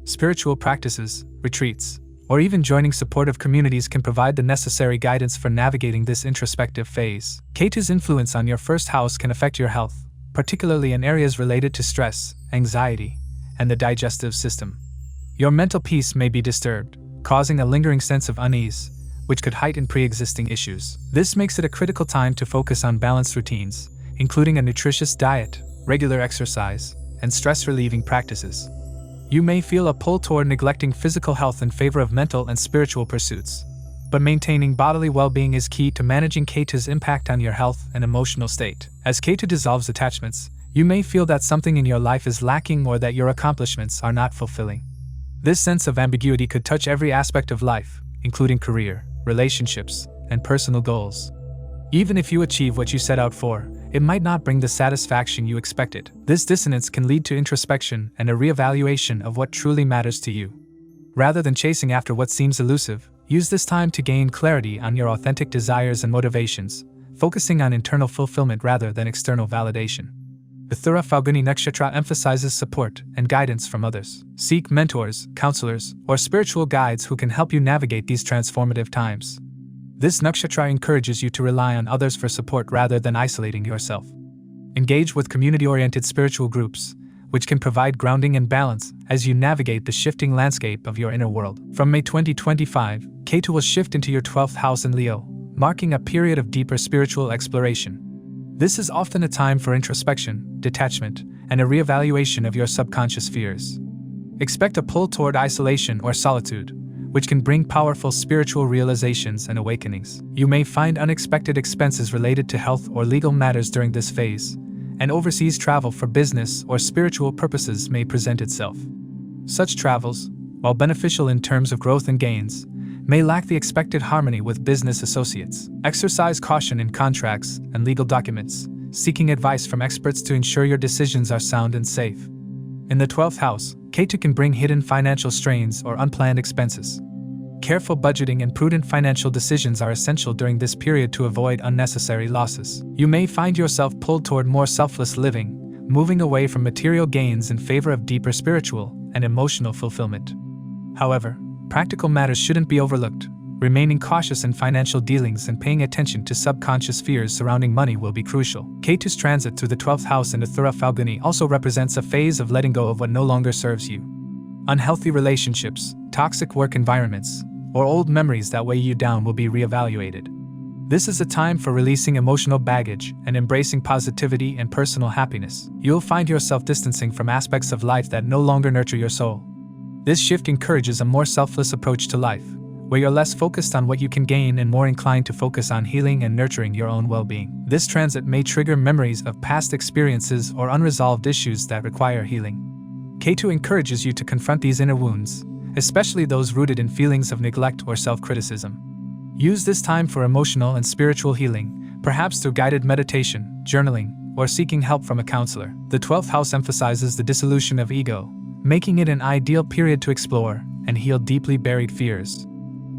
Spiritual practices, retreats, or even joining supportive communities can provide the necessary guidance for navigating this introspective phase. Ketu's influence on your first house can affect your health, particularly in areas related to stress, anxiety, and the digestive system. Your mental peace may be disturbed, causing a lingering sense of unease, which could heighten pre-existing issues. This makes it a critical time to focus on balanced routines, including a nutritious diet, regular exercise, and stress-relieving practices. You may feel a pull toward neglecting physical health in favor of mental and spiritual pursuits, but maintaining bodily well-being is key to managing Ketu's impact on your health and emotional state. As Ketu dissolves attachments, you may feel that something in your life is lacking or that your accomplishments are not fulfilling. This sense of ambiguity could touch every aspect of life, including career, relationships, and personal goals. Even if you achieve what you set out for, it might not bring the satisfaction you expected. This dissonance can lead to introspection and a reevaluation of what truly matters to you. Rather than chasing after what seems elusive, use this time to gain clarity on your authentic desires and motivations, focusing on internal fulfillment rather than external validation. Uttara Phalguni Nakshatra emphasizes support and guidance from others. Seek mentors, counselors, or spiritual guides who can help you navigate these transformative times. This nakshatra encourages you to rely on others for support rather than isolating yourself. Engage with community-oriented spiritual groups, which can provide grounding and balance as you navigate the shifting landscape of your inner world. From May 2025, Ketu will shift into your 12th house in Leo, marking a period of deeper spiritual exploration. This is often a time for introspection, detachment, and a reevaluation of your subconscious fears. Expect a pull toward isolation or solitude, which can bring powerful spiritual realizations and awakenings. You may find unexpected expenses related to health or legal matters during this phase, and overseas travel for business or spiritual purposes may present itself. Such travels, while beneficial in terms of growth and gains, may lack the expected harmony with business associates. Exercise caution in contracts and legal documents, seeking advice from experts to ensure your decisions are sound and safe. In the 12th house, Ketu can bring hidden financial strains or unplanned expenses. Careful budgeting and prudent financial decisions are essential during this period to avoid unnecessary losses. You may find yourself pulled toward more selfless living, moving away from material gains in favor of deeper spiritual and emotional fulfillment. However, practical matters shouldn't be overlooked. Remaining cautious in financial dealings and paying attention to subconscious fears surrounding money will be crucial. Ketu's transit through the 12th house in Uttara Phalguni also represents a phase of letting go of what no longer serves you. Unhealthy relationships, toxic work environments, or old memories that weigh you down will be reevaluated. This is a time for releasing emotional baggage and embracing positivity and personal happiness. You'll find yourself distancing from aspects of life that no longer nurture your soul. This shift encourages a more selfless approach to life, where you're less focused on what you can gain and more inclined to focus on healing and nurturing your own well-being. This transit may trigger memories of past experiences or unresolved issues that require healing. Ketu encourages you to confront these inner wounds, especially those rooted in feelings of neglect or self-criticism. Use this time for emotional and spiritual healing, perhaps through guided meditation, journaling, or seeking help from a counselor. The 12th house emphasizes the dissolution of ego, making it an ideal period to explore and heal deeply buried fears.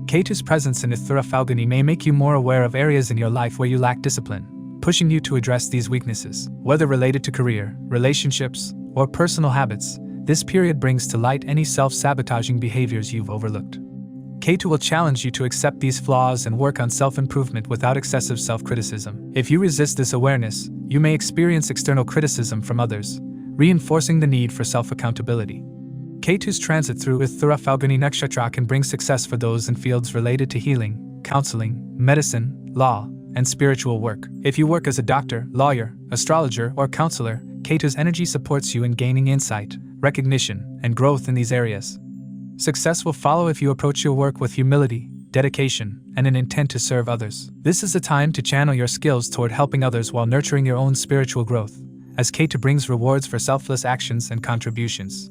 Ketu's presence in Uttara Phalguni may make you more aware of areas in your life where you lack discipline, pushing you to address these weaknesses. Whether related to career, relationships, or personal habits, this period brings to light any self-sabotaging behaviors you've overlooked. Ketu will challenge you to accept these flaws and work on self-improvement without excessive self-criticism. If you resist this awareness, you may experience external criticism from others, reinforcing the need for self-accountability. Ketu's transit through Uttara Phalguni Nakshatra can bring success for those in fields related to healing, counseling, medicine, law, and spiritual work. If you work as a doctor, lawyer, astrologer, or counselor, Ketu's energy supports you in gaining insight, recognition, and growth in these areas. Success will follow if you approach your work with humility, dedication, and an intent to serve others. This is a time to channel your skills toward helping others while nurturing your own spiritual growth, as Ketu brings rewards for selfless actions and contributions.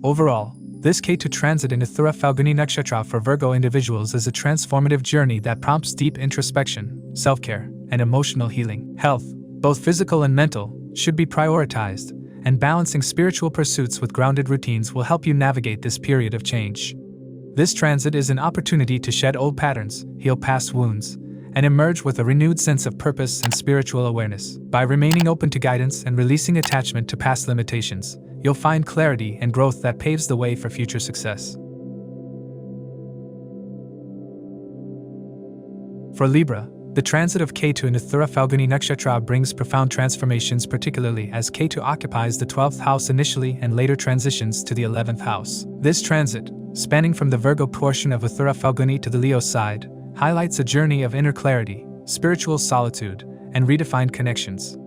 Overall, this Ketu transit in Uttara Phalguni Nakshatra for Virgo individuals is a transformative journey that prompts deep introspection, self-care, and emotional healing. Health, both physical and mental, should be prioritized, and balancing spiritual pursuits with grounded routines will help you navigate this period of change. This transit is an opportunity to shed old patterns, heal past wounds, and emerge with a renewed sense of purpose and spiritual awareness. By remaining open to guidance and releasing attachment to past limitations, you'll find clarity and growth that paves the way for future success. For Libra, the transit of Ketu in Uttara Phalguni Nakshatra brings profound transformations, particularly as Ketu occupies the 12th house initially and later transitions to the 11th house. This transit, spanning from the Virgo portion of Uttara Phalguni to the Leo side, highlights a journey of inner clarity, spiritual solitude, and redefined connections.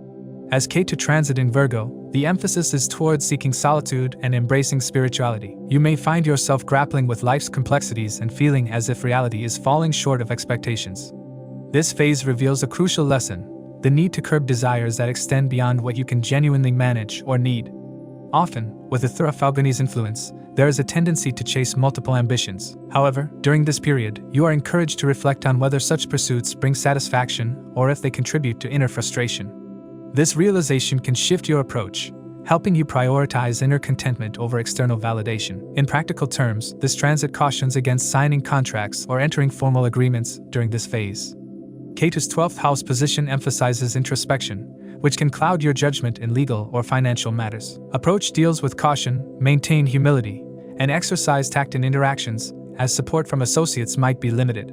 As Ketu transit in Virgo, the emphasis is towards seeking solitude and embracing spirituality. You may find yourself grappling with life's complexities and feeling as if reality is falling short of expectations. This phase reveals a crucial lesson: the need to curb desires that extend beyond what you can genuinely manage or need. Often, with Uttara Phalguni's influence, there is a tendency to chase multiple ambitions. However, during this period, you are encouraged to reflect on whether such pursuits bring satisfaction or if they contribute to inner frustration. This realization can shift your approach, helping you prioritize inner contentment over external validation. In practical terms, this transit cautions against signing contracts or entering formal agreements during this phase. Ketu's 12th house position emphasizes introspection, which can cloud your judgment in legal or financial matters. Approach deals with caution, maintain humility, and exercise tact in interactions, as support from associates might be limited.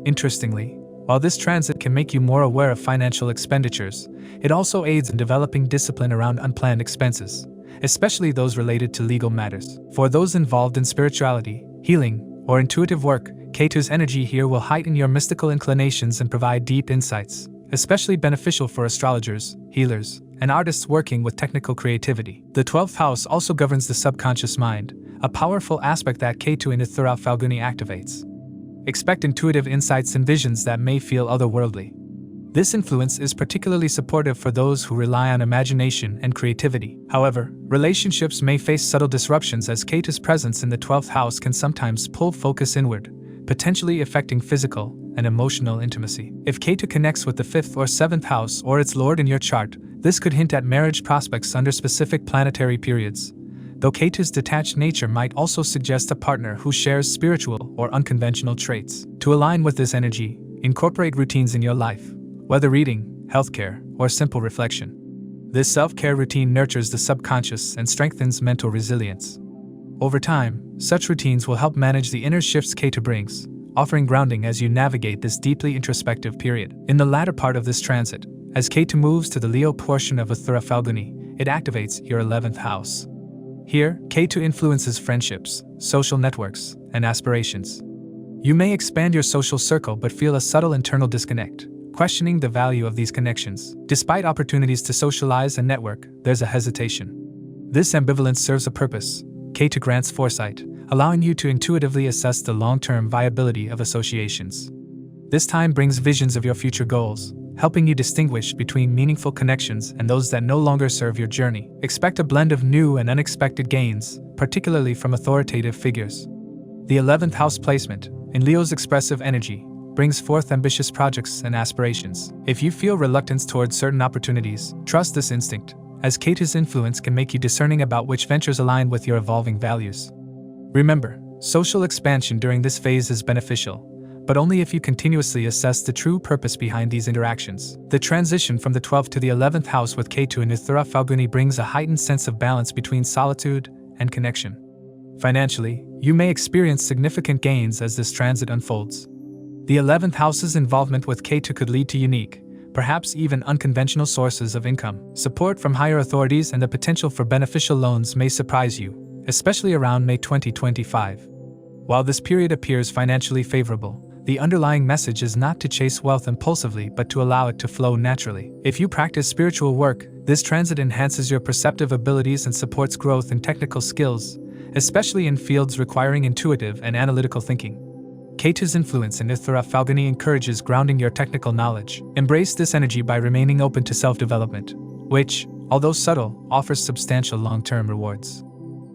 Interestingly, while this transit can make you more aware of financial expenditures, it also aids in developing discipline around unplanned expenses, especially those related to legal matters. For those involved in spirituality, healing, or intuitive work, Ketu's energy here will heighten your mystical inclinations and provide deep insights, especially beneficial for astrologers, healers, and artists working with technical creativity. The 12th house also governs the subconscious mind, a powerful aspect that Ketu in Uttara Phalguni activates. Expect intuitive insights and visions that may feel otherworldly. This influence is particularly supportive for those who rely on imagination and creativity. However, relationships may face subtle disruptions as Ketu's presence in the 12th house can sometimes pull focus inward, potentially affecting physical and emotional intimacy. If Ketu connects with the 5th or 7th house or its lord in your chart, this could hint at marriage prospects under specific planetary periods, though Ketu's detached nature might also suggest a partner who shares spiritual or unconventional traits. To align with this energy, incorporate routines in your life, whether reading, healthcare, or simple reflection. This self-care routine nurtures the subconscious and strengthens mental resilience. Over time, such routines will help manage the inner shifts Ketu brings, offering grounding as you navigate this deeply introspective period. In the latter part of this transit, as Ketu moves to the Leo portion of Uttara Phalguni, it activates your 11th house. Here, Ketu influences friendships, social networks, and aspirations. You may expand your social circle but feel a subtle internal disconnect, questioning the value of these connections. Despite opportunities to socialize and network, there's a hesitation. This ambivalence serves a purpose. Ketu grants foresight, allowing you to intuitively assess the long-term viability of associations. This time brings visions of your future goals, helping you distinguish between meaningful connections and those that no longer serve your journey. Expect a blend of new and unexpected gains, particularly from authoritative figures. The 11th house placement, in Leo's expressive energy, brings forth ambitious projects and aspirations. If you feel reluctance towards certain opportunities, trust this instinct, as Ketu's influence can make you discerning about which ventures align with your evolving values. Remember, social expansion during this phase is beneficial, but only if you continuously assess the true purpose behind these interactions. The transition from the 12th to the 11th house with Ketu in Uttara Phalguni brings a heightened sense of balance between solitude and connection. Financially, you may experience significant gains as this transit unfolds. The 11th house's involvement with Ketu could lead to unique, perhaps even unconventional sources of income. Support from higher authorities and the potential for beneficial loans may surprise you, especially around May 2025. While this period appears financially favorable, the underlying message is not to chase wealth impulsively but to allow it to flow naturally. If you practice spiritual work, this transit enhances your perceptive abilities and supports growth in technical skills, especially in fields requiring intuitive and analytical thinking. Ketu's influence in Uttara Phalguni encourages grounding your technical knowledge. Embrace this energy by remaining open to self-development, which, although subtle, offers substantial long-term rewards.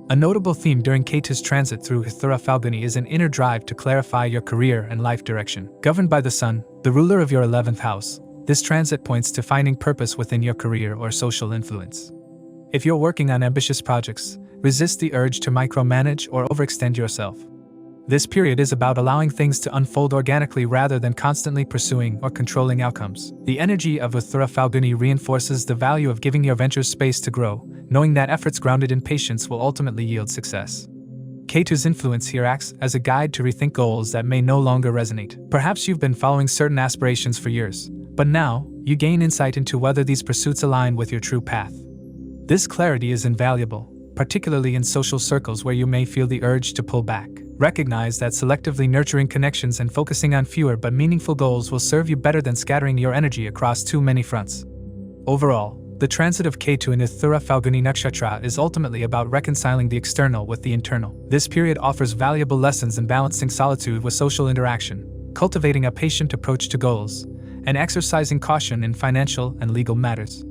A notable theme during Ketu's transit through Uttara Phalguni is an inner drive to clarify your career and life direction. Governed by the Sun, the ruler of your 11th house, this transit points to finding purpose within your career or social influence. If you're working on ambitious projects, resist the urge to micromanage or overextend yourself. This period is about allowing things to unfold organically rather than constantly pursuing or controlling outcomes. The energy of Uttara Phalguni reinforces the value of giving your ventures space to grow, knowing that efforts grounded in patience will ultimately yield success. Ketu's influence here acts as a guide to rethink goals that may no longer resonate. Perhaps you've been following certain aspirations for years, but now, you gain insight into whether these pursuits align with your true path. This clarity is invaluable, particularly in social circles where you may feel the urge to pull back. Recognize that selectively nurturing connections and focusing on fewer but meaningful goals will serve you better than scattering your energy across too many fronts. Overall, the transit of Ketu in Uttara Phalguni Nakshatra is ultimately about reconciling the external with the internal. This period offers valuable lessons in balancing solitude with social interaction, cultivating a patient approach to goals, and exercising caution in financial and legal matters.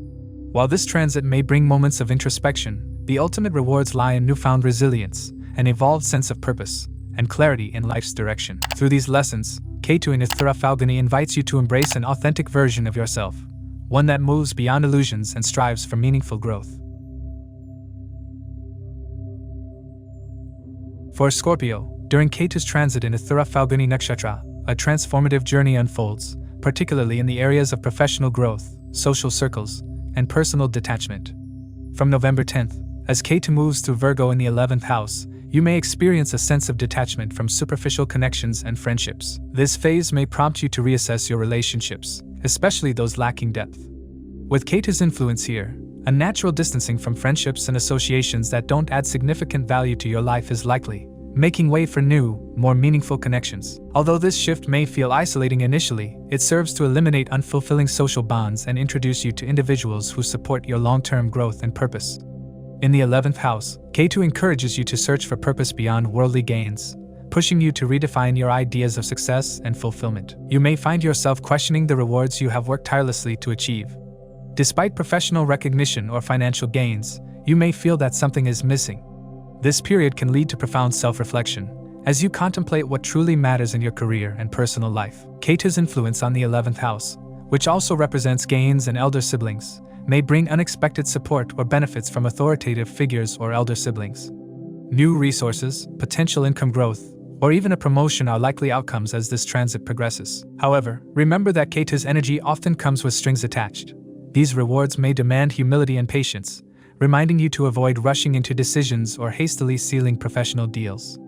While this transit may bring moments of introspection, the ultimate rewards lie in newfound resilience, an evolved sense of purpose, and clarity in life's direction. Through these lessons, Ketu in Uttara Phalguni invites you to embrace an authentic version of yourself, one that moves beyond illusions and strives for meaningful growth. For Scorpio, during Ketu's transit in Uttara Phalguni Nakshatra, a transformative journey unfolds, particularly in the areas of professional growth, social circles, and personal detachment. From November 10th, as Ketu moves through Virgo in the 11th house, you may experience a sense of detachment from superficial connections and friendships. This phase may prompt you to reassess your relationships, especially those lacking depth. With Ketu's influence here, a natural distancing from friendships and associations that don't add significant value to your life is likely, making way for new, more meaningful connections. Although this shift may feel isolating initially, it serves to eliminate unfulfilling social bonds and introduce you to individuals who support your long-term growth and purpose. In the 11th house, Ketu encourages you to search for purpose beyond worldly gains, pushing you to redefine your ideas of success and fulfillment. You may find yourself questioning the rewards you have worked tirelessly to achieve. Despite professional recognition or financial gains, you may feel that something is missing. This period can lead to profound self-reflection as you contemplate what truly matters in your career and personal life. Ketu's influence on the 11th house, which also represents gains and elder siblings, may bring unexpected support or benefits from authoritative figures or elder siblings. New resources, potential income growth, or even a promotion are likely outcomes as this transit progresses. However, remember that Ketu's energy often comes with strings attached. These rewards may demand humility and patience, reminding you to avoid rushing into decisions or hastily sealing professional deals.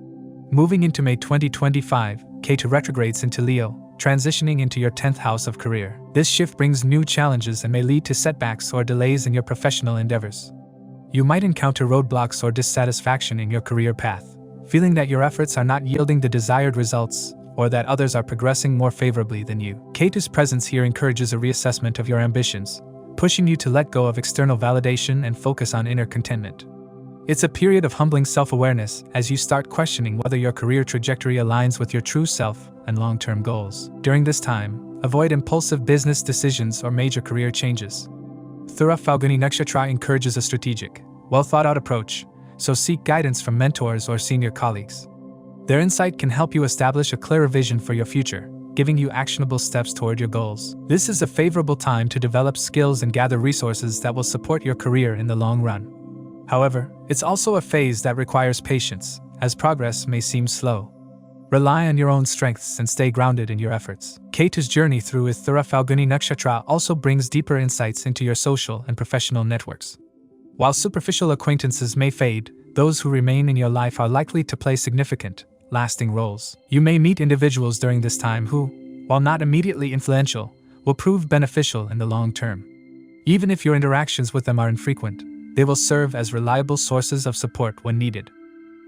Moving into May 2025, Ketu retrogrades into Leo, transitioning into your 10th house of career. This shift brings new challenges and may lead to setbacks or delays in your professional endeavors. You might encounter roadblocks or dissatisfaction in your career path, feeling that your efforts are not yielding the desired results or that others are progressing more favorably than you. Ketu's presence here encourages a reassessment of your ambitions, pushing you to let go of external validation and focus on inner contentment. It's a period of humbling self-awareness as you start questioning whether your career trajectory aligns with your true self and long-term goals. During this time, avoid impulsive business decisions or major career changes. Uttara Phalguni Nakshatra encourages a strategic, well-thought-out approach, so seek guidance from mentors or senior colleagues. Their insight can help you establish a clearer vision for your future, giving you actionable steps toward your goals. This is a favorable time to develop skills and gather resources that will support your career in the long run. However, it's also a phase that requires patience, as progress may seem slow. Rely on your own strengths and stay grounded in your efforts. Ketu's journey through Uttara Phalguni Nakshatra also brings deeper insights into your social and professional networks. While superficial acquaintances may fade, those who remain in your life are likely to play significant, lasting roles. You may meet individuals during this time who, while not immediately influential, will prove beneficial in the long term. Even if your interactions with them are infrequent, they will serve as reliable sources of support when needed.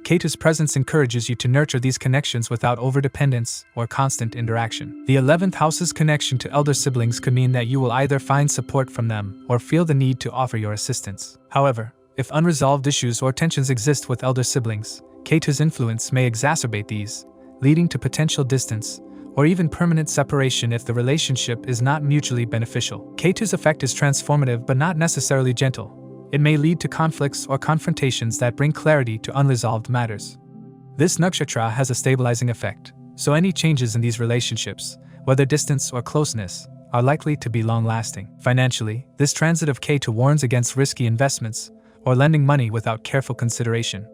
Ketu's presence encourages you to nurture these connections without overdependence or constant interaction. The 11th house's connection to elder siblings could mean that you will either find support from them or feel the need to offer your assistance. However, if unresolved issues or tensions exist with elder siblings, Ketu's influence may exacerbate these, leading to potential distance or even permanent separation if the relationship is not mutually beneficial. Ketu's effect is transformative but not necessarily gentle. It may lead to conflicts or confrontations that bring clarity to unresolved matters. This nakshatra has a stabilizing effect, so any changes in these relationships, whether distance or closeness, are likely to be long-lasting. Financially, this transit of Ketu warns against risky investments or lending money without careful consideration.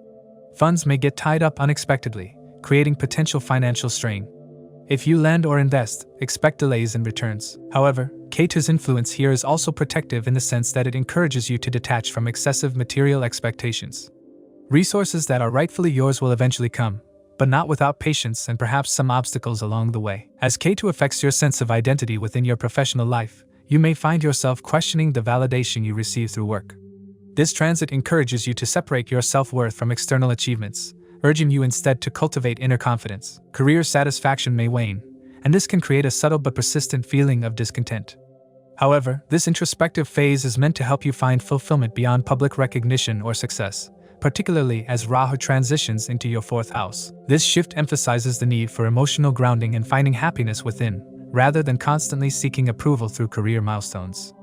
Funds may get tied up unexpectedly, creating potential financial strain. If you lend or invest, expect delays in returns. However, Ketu's influence here is also protective in the sense that it encourages you to detach from excessive material expectations. Resources that are rightfully yours will eventually come, but not without patience and perhaps some obstacles along the way. As Ketu affects your sense of identity within your professional life, you may find yourself questioning the validation you receive through work. This transit encourages you to separate your self-worth from external achievements, urging you instead to cultivate inner confidence. Career satisfaction may wane, and this can create a subtle but persistent feeling of discontent. However, this introspective phase is meant to help you find fulfillment beyond public recognition or success, particularly as Rahu transitions into your 4th house. This shift emphasizes the need for emotional grounding and finding happiness within, rather than constantly seeking approval through career milestones.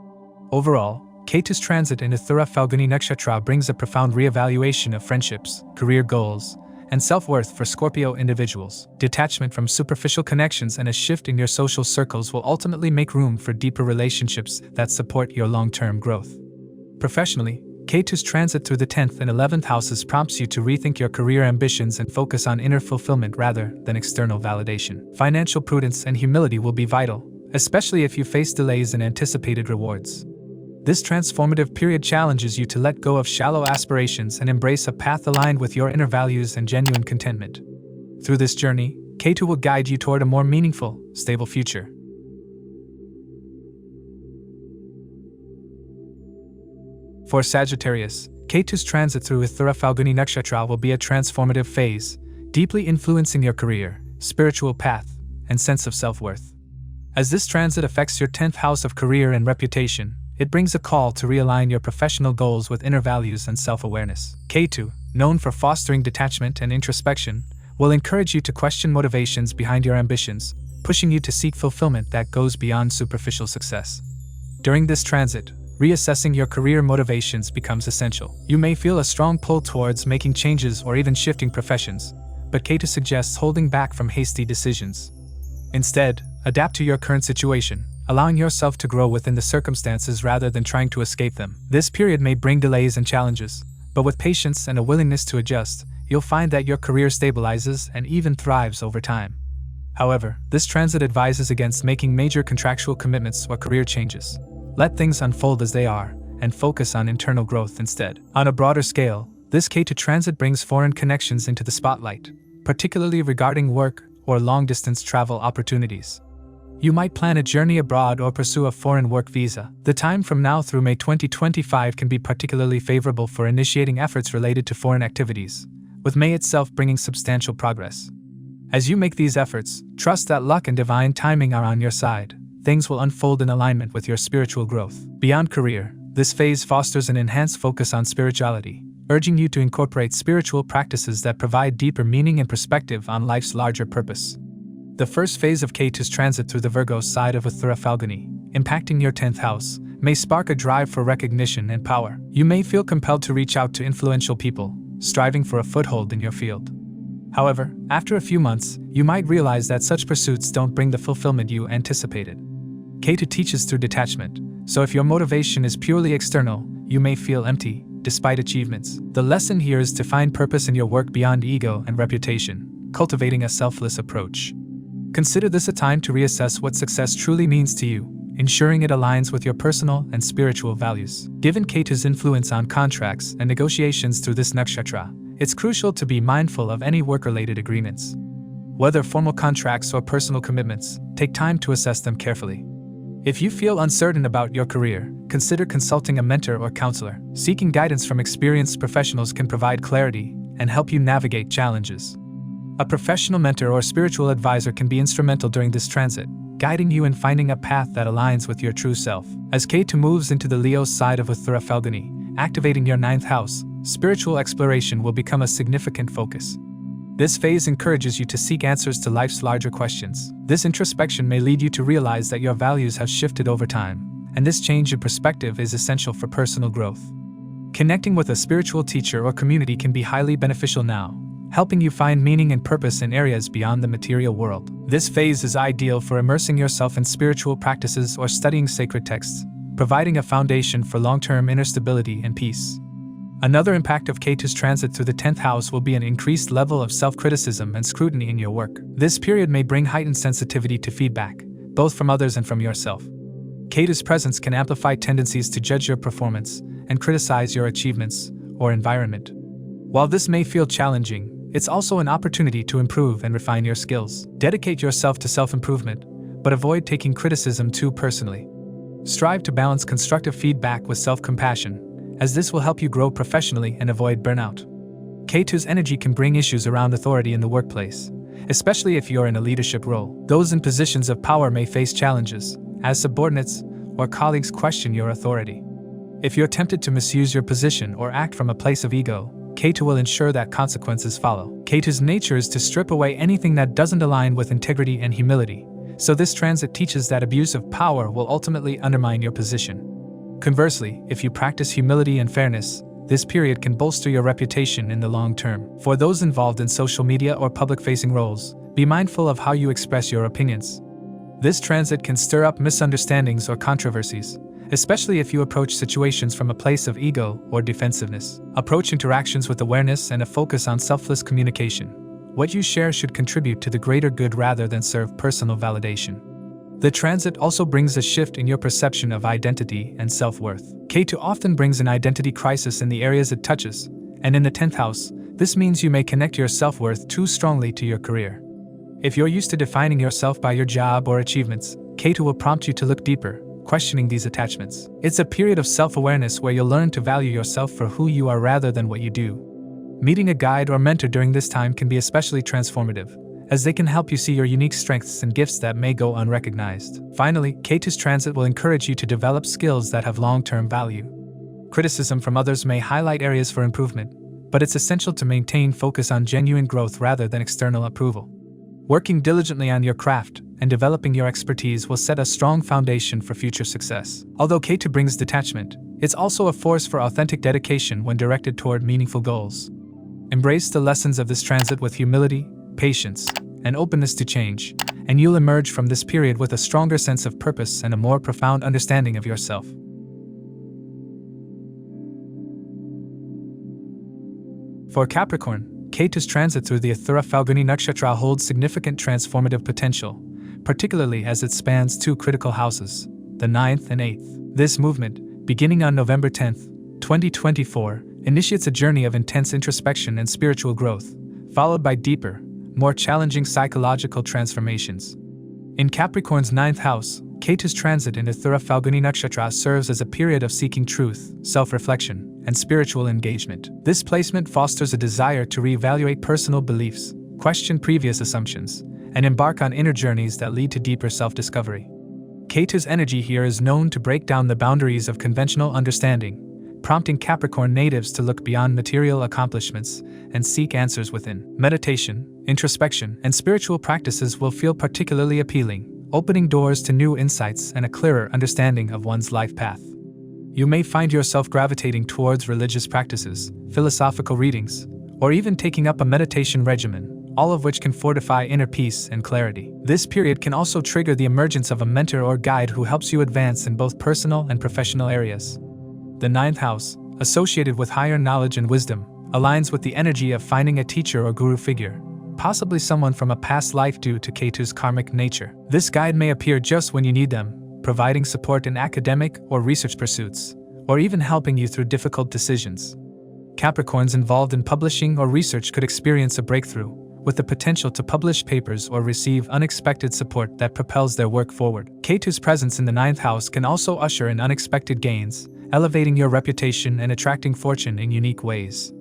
Overall, Ketu's transit in Uttara Phalguni Nakshatra brings a profound reevaluation of friendships, career goals, and self-worth for Scorpio individuals. Detachment from superficial connections and a shift in your social circles will ultimately make room for deeper relationships that support your long-term growth. Professionally, Ketu's transit through the 10th and 11th houses prompts you to rethink your career ambitions and focus on inner fulfillment rather than external validation. Financial prudence and humility will be vital, especially if you face delays in anticipated rewards. This transformative period challenges you to let go of shallow aspirations and embrace a path aligned with your inner values and genuine contentment. Through this journey, Ketu will guide you toward a more meaningful, stable future. For Sagittarius, Ketu's transit through Uttara Phalguni Nakshatra will be a transformative phase, deeply influencing your career, spiritual path, and sense of self-worth. As this transit affects your 10th house of career and reputation, it brings a call to realign your professional goals with inner values and self-awareness. Ketu, known for fostering detachment and introspection, will encourage you to question motivations behind your ambitions, pushing you to seek fulfillment that goes beyond superficial success. During this transit, reassessing your career motivations becomes essential. You may feel a strong pull towards making changes or even shifting professions, but Ketu suggests holding back from hasty decisions. Instead, adapt to your current situation, allowing yourself to grow within the circumstances rather than trying to escape them. This period may bring delays and challenges, but with patience and a willingness to adjust, you'll find that your career stabilizes and even thrives over time. However, this transit advises against making major contractual commitments or career changes. Let things unfold as they are, and focus on internal growth instead. On a broader scale, this Ketu transit brings foreign connections into the spotlight, particularly regarding work or long-distance travel opportunities. You might plan a journey abroad or pursue a foreign work visa. The time from now through May 2025 can be particularly favorable for initiating efforts related to foreign activities, with May itself bringing substantial progress. As you make these efforts, trust that luck and divine timing are on your side. Things will unfold in alignment with your spiritual growth. Beyond career, this phase fosters an enhanced focus on spirituality, urging you to incorporate spiritual practices that provide deeper meaning and perspective on life's larger purpose. The first phase of Ketu's transit through the Virgo side of Uttara Phalguni, impacting your 10th house, may spark a drive for recognition and power. You may feel compelled to reach out to influential people, striving for a foothold in your field. However, after a few months, you might realize that such pursuits don't bring the fulfillment you anticipated. Ketu teaches through detachment, so if your motivation is purely external, you may feel empty, despite achievements. The lesson here is to find purpose in your work beyond ego and reputation, cultivating a selfless approach. Consider this a time to reassess what success truly means to you, ensuring it aligns with your personal and spiritual values. Given Ketu's influence on contracts and negotiations through this nakshatra, it's crucial to be mindful of any work-related agreements. Whether formal contracts or personal commitments, take time to assess them carefully. If you feel uncertain about your career, consider consulting a mentor or counselor. Seeking guidance from experienced professionals can provide clarity and help you navigate challenges. A professional mentor or spiritual advisor can be instrumental during this transit, guiding you in finding a path that aligns with your true self. As Ketu moves into the Leo side of Uttara Phalguni, activating your 9th house, spiritual exploration will become a significant focus. This phase encourages you to seek answers to life's larger questions. This introspection may lead you to realize that your values have shifted over time, and this change in perspective is essential for personal growth. Connecting with a spiritual teacher or community can be highly beneficial now, helping you find meaning and purpose in areas beyond the material world. This phase is ideal for immersing yourself in spiritual practices or studying sacred texts, providing a foundation for long-term inner stability and peace. Another impact of Ketu's transit through the 10th house will be an increased level of self-criticism and scrutiny in your work. This period may bring heightened sensitivity to feedback, both from others and from yourself. Ketu's presence can amplify tendencies to judge your performance and criticize your achievements or environment. While this may feel challenging, it's also an opportunity to improve and refine your skills. Dedicate yourself to self-improvement, but avoid taking criticism too personally. Strive to balance constructive feedback with self-compassion, as this will help you grow professionally and avoid burnout. Ketu's energy can bring issues around authority in the workplace, especially if you're in a leadership role. Those in positions of power may face challenges, as subordinates or colleagues question your authority. If you're tempted to misuse your position or act from a place of ego, Ketu will ensure that consequences follow. Ketu's nature is to strip away anything that doesn't align with integrity and humility, so this transit teaches that abuse of power will ultimately undermine your position. Conversely, if you practice humility and fairness, this period can bolster your reputation in the long term. For those involved in social media or public-facing roles, be mindful of how you express your opinions. This transit can stir up misunderstandings or controversies, especially if you approach situations from a place of ego or defensiveness. Approach interactions with awareness and a focus on selfless communication. What you share should contribute to the greater good rather than serve personal validation. The transit also brings a shift in your perception of identity and self-worth. Ketu often brings an identity crisis in the areas it touches, and in the 10th house, this means you may connect your self-worth too strongly to your career. If you're used to defining yourself by your job or achievements, Ketu will prompt you to look deeper, questioning these attachments. It's a period of self-awareness where you'll learn to value yourself for who you are rather than what you do. Meeting a guide or mentor during this time can be especially transformative, as they can help you see your unique strengths and gifts that may go unrecognized. Finally, Ketu's transit will encourage you to develop skills that have long-term value. Criticism from others may highlight areas for improvement, but it's essential to maintain focus on genuine growth rather than external approval. Working diligently on your craft and developing your expertise will set a strong foundation for future success. Although Ketu brings detachment, it's also a force for authentic dedication when directed toward meaningful goals. Embrace the lessons of this transit with humility, patience, and openness to change, and you'll emerge from this period with a stronger sense of purpose and a more profound understanding of yourself. For Capricorn, Ketu's transit through the Uttara Phalguni Nakshatra holds significant transformative potential, particularly as it spans two critical houses, the 9th and 8th. This movement, beginning on November 10, 2024, initiates a journey of intense introspection and spiritual growth, followed by deeper, more challenging psychological transformations. In Capricorn's 9th house, Ketu's transit in Uttara Phalguni Nakshatra serves as a period of seeking truth, self-reflection, and spiritual engagement. This placement fosters a desire to reevaluate personal beliefs, question previous assumptions, and embark on inner journeys that lead to deeper self-discovery. Ketu's energy here is known to break down the boundaries of conventional understanding, prompting Capricorn natives to look beyond material accomplishments and seek answers within. Meditation, introspection, and spiritual practices will feel particularly appealing, opening doors to new insights and a clearer understanding of one's life path. You may find yourself gravitating towards religious practices, philosophical readings, or even taking up a meditation regimen, all of which can fortify inner peace and clarity. This period can also trigger the emergence of a mentor or guide who helps you advance in both personal and professional areas. The 9th house, associated with higher knowledge and wisdom, aligns with the energy of finding a teacher or guru figure, possibly someone from a past life due to Ketu's karmic nature. This guide may appear just when you need them, providing support in academic or research pursuits, or even helping you through difficult decisions. Capricorns involved in publishing or research could experience a breakthrough, with the potential to publish papers or receive unexpected support that propels their work forward. Ketu's presence in the 9th house can also usher in unexpected gains, elevating your reputation and attracting fortune in unique ways.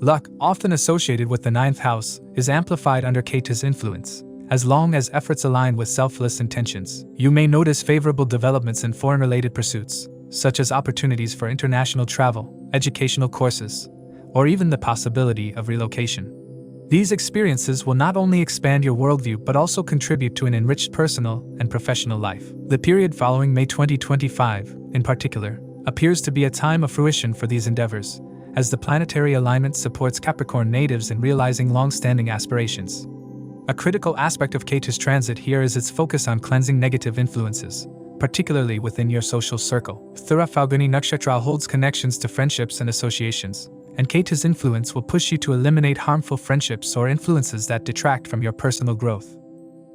Luck, often associated with the 9th house, is amplified under Ketu's influence. As long as efforts align with selfless intentions, you may notice favorable developments in foreign-related pursuits, such as opportunities for international travel, educational courses, or even the possibility of relocation. These experiences will not only expand your worldview but also contribute to an enriched personal and professional life. The period following May 2025, in particular, appears to be a time of fruition for these endeavors, as the planetary alignment supports Capricorn natives in realizing long-standing aspirations. A critical aspect of Ketu's transit here is its focus on cleansing negative influences, particularly within your social circle. Uttara Phalguni Nakshatra holds connections to friendships and associations, and Ketu's influence will push you to eliminate harmful friendships or influences that detract from your personal growth.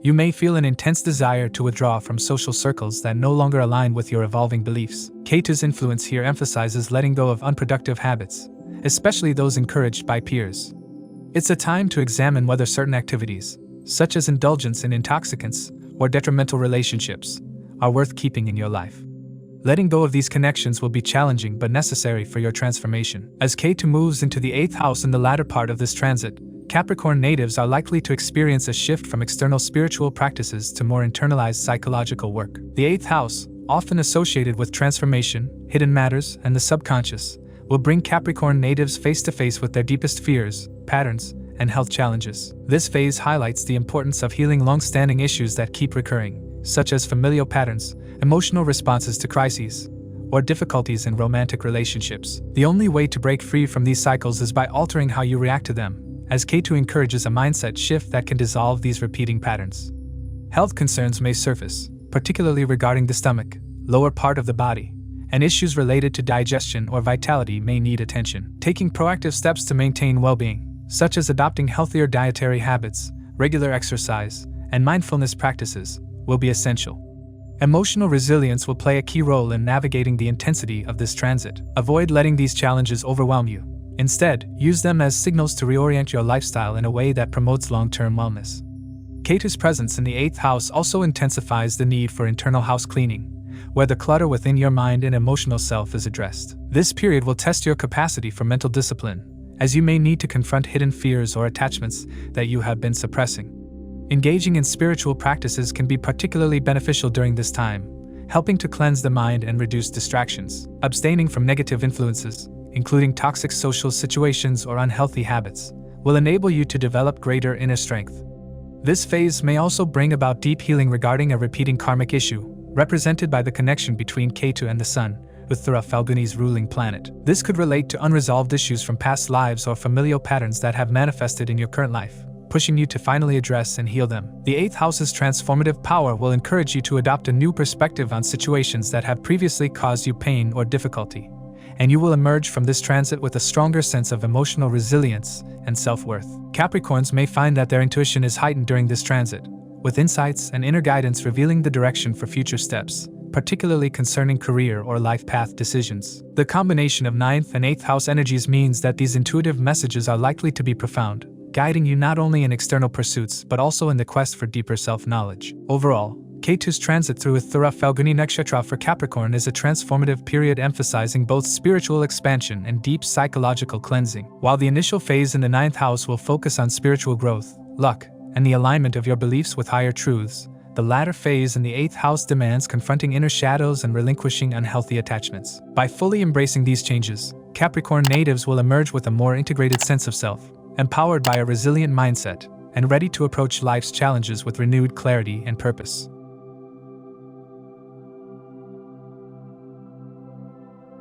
You may feel an intense desire to withdraw from social circles that no longer align with your evolving beliefs. Ketu's influence here emphasizes letting go of unproductive habits, especially those encouraged by peers. It's a time to examine whether certain activities, such as indulgence in intoxicants or detrimental relationships, are worth keeping in your life. Letting go of these connections will be challenging but necessary for your transformation. As Ketu moves into the 8th house in the latter part of this transit, Capricorn natives are likely to experience a shift from external spiritual practices to more internalized psychological work. The 8th house, often associated with transformation, hidden matters, and the subconscious, will bring Capricorn natives face to face with their deepest fears, patterns, and health challenges. This phase highlights the importance of healing long-standing issues that keep recurring, such as familial patterns, emotional responses to crises, or difficulties in romantic relationships. The only way to break free from these cycles is by altering how you react to them, as Ketu encourages a mindset shift that can dissolve these repeating patterns. Health concerns may surface, particularly regarding the stomach, lower part of the body, and issues related to digestion or vitality may need attention. Taking proactive steps to maintain well-being, such as adopting healthier dietary habits, regular exercise, and mindfulness practices, will be essential. Emotional resilience will play a key role in navigating the intensity of this transit. Avoid letting these challenges overwhelm you. Instead, use them as signals to reorient your lifestyle in a way that promotes long-term wellness. Ketu's presence in the 8th house also intensifies the need for internal house cleaning, where the clutter within your mind and emotional self is addressed. This period will test your capacity for mental discipline, as you may need to confront hidden fears or attachments that you have been suppressing. Engaging in spiritual practices can be particularly beneficial during this time, helping to cleanse the mind and reduce distractions. Abstaining from negative influences, including toxic social situations or unhealthy habits, will enable you to develop greater inner strength. This phase may also bring about deep healing regarding a repeating karmic issue, represented by the connection between Ketu and the Sun, Uttara Phalguni's ruling planet. This could relate to unresolved issues from past lives or familial patterns that have manifested in your current life, pushing you to finally address and heal them. The 8th house's transformative power will encourage you to adopt a new perspective on situations that have previously caused you pain or difficulty, and you will emerge from this transit with a stronger sense of emotional resilience and self-worth. Capricorns may find that their intuition is heightened during this transit, with insights and inner guidance revealing the direction for future steps, particularly concerning career or life path decisions. The combination of 9th and 8th house energies means that these intuitive messages are likely to be profound, guiding you not only in external pursuits but also in the quest for deeper self-knowledge. Overall, Ketu's transit through Uttara Phalguni Nakshatra for Capricorn is a transformative period emphasizing both spiritual expansion and deep psychological cleansing. While the initial phase in the 9th house will focus on spiritual growth, luck, and the alignment of your beliefs with higher truths, the latter phase in the 8th house demands confronting inner shadows and relinquishing unhealthy attachments. By fully embracing these changes, Capricorn natives will emerge with a more integrated sense of self, empowered by a resilient mindset, and ready to approach life's challenges with renewed clarity and purpose.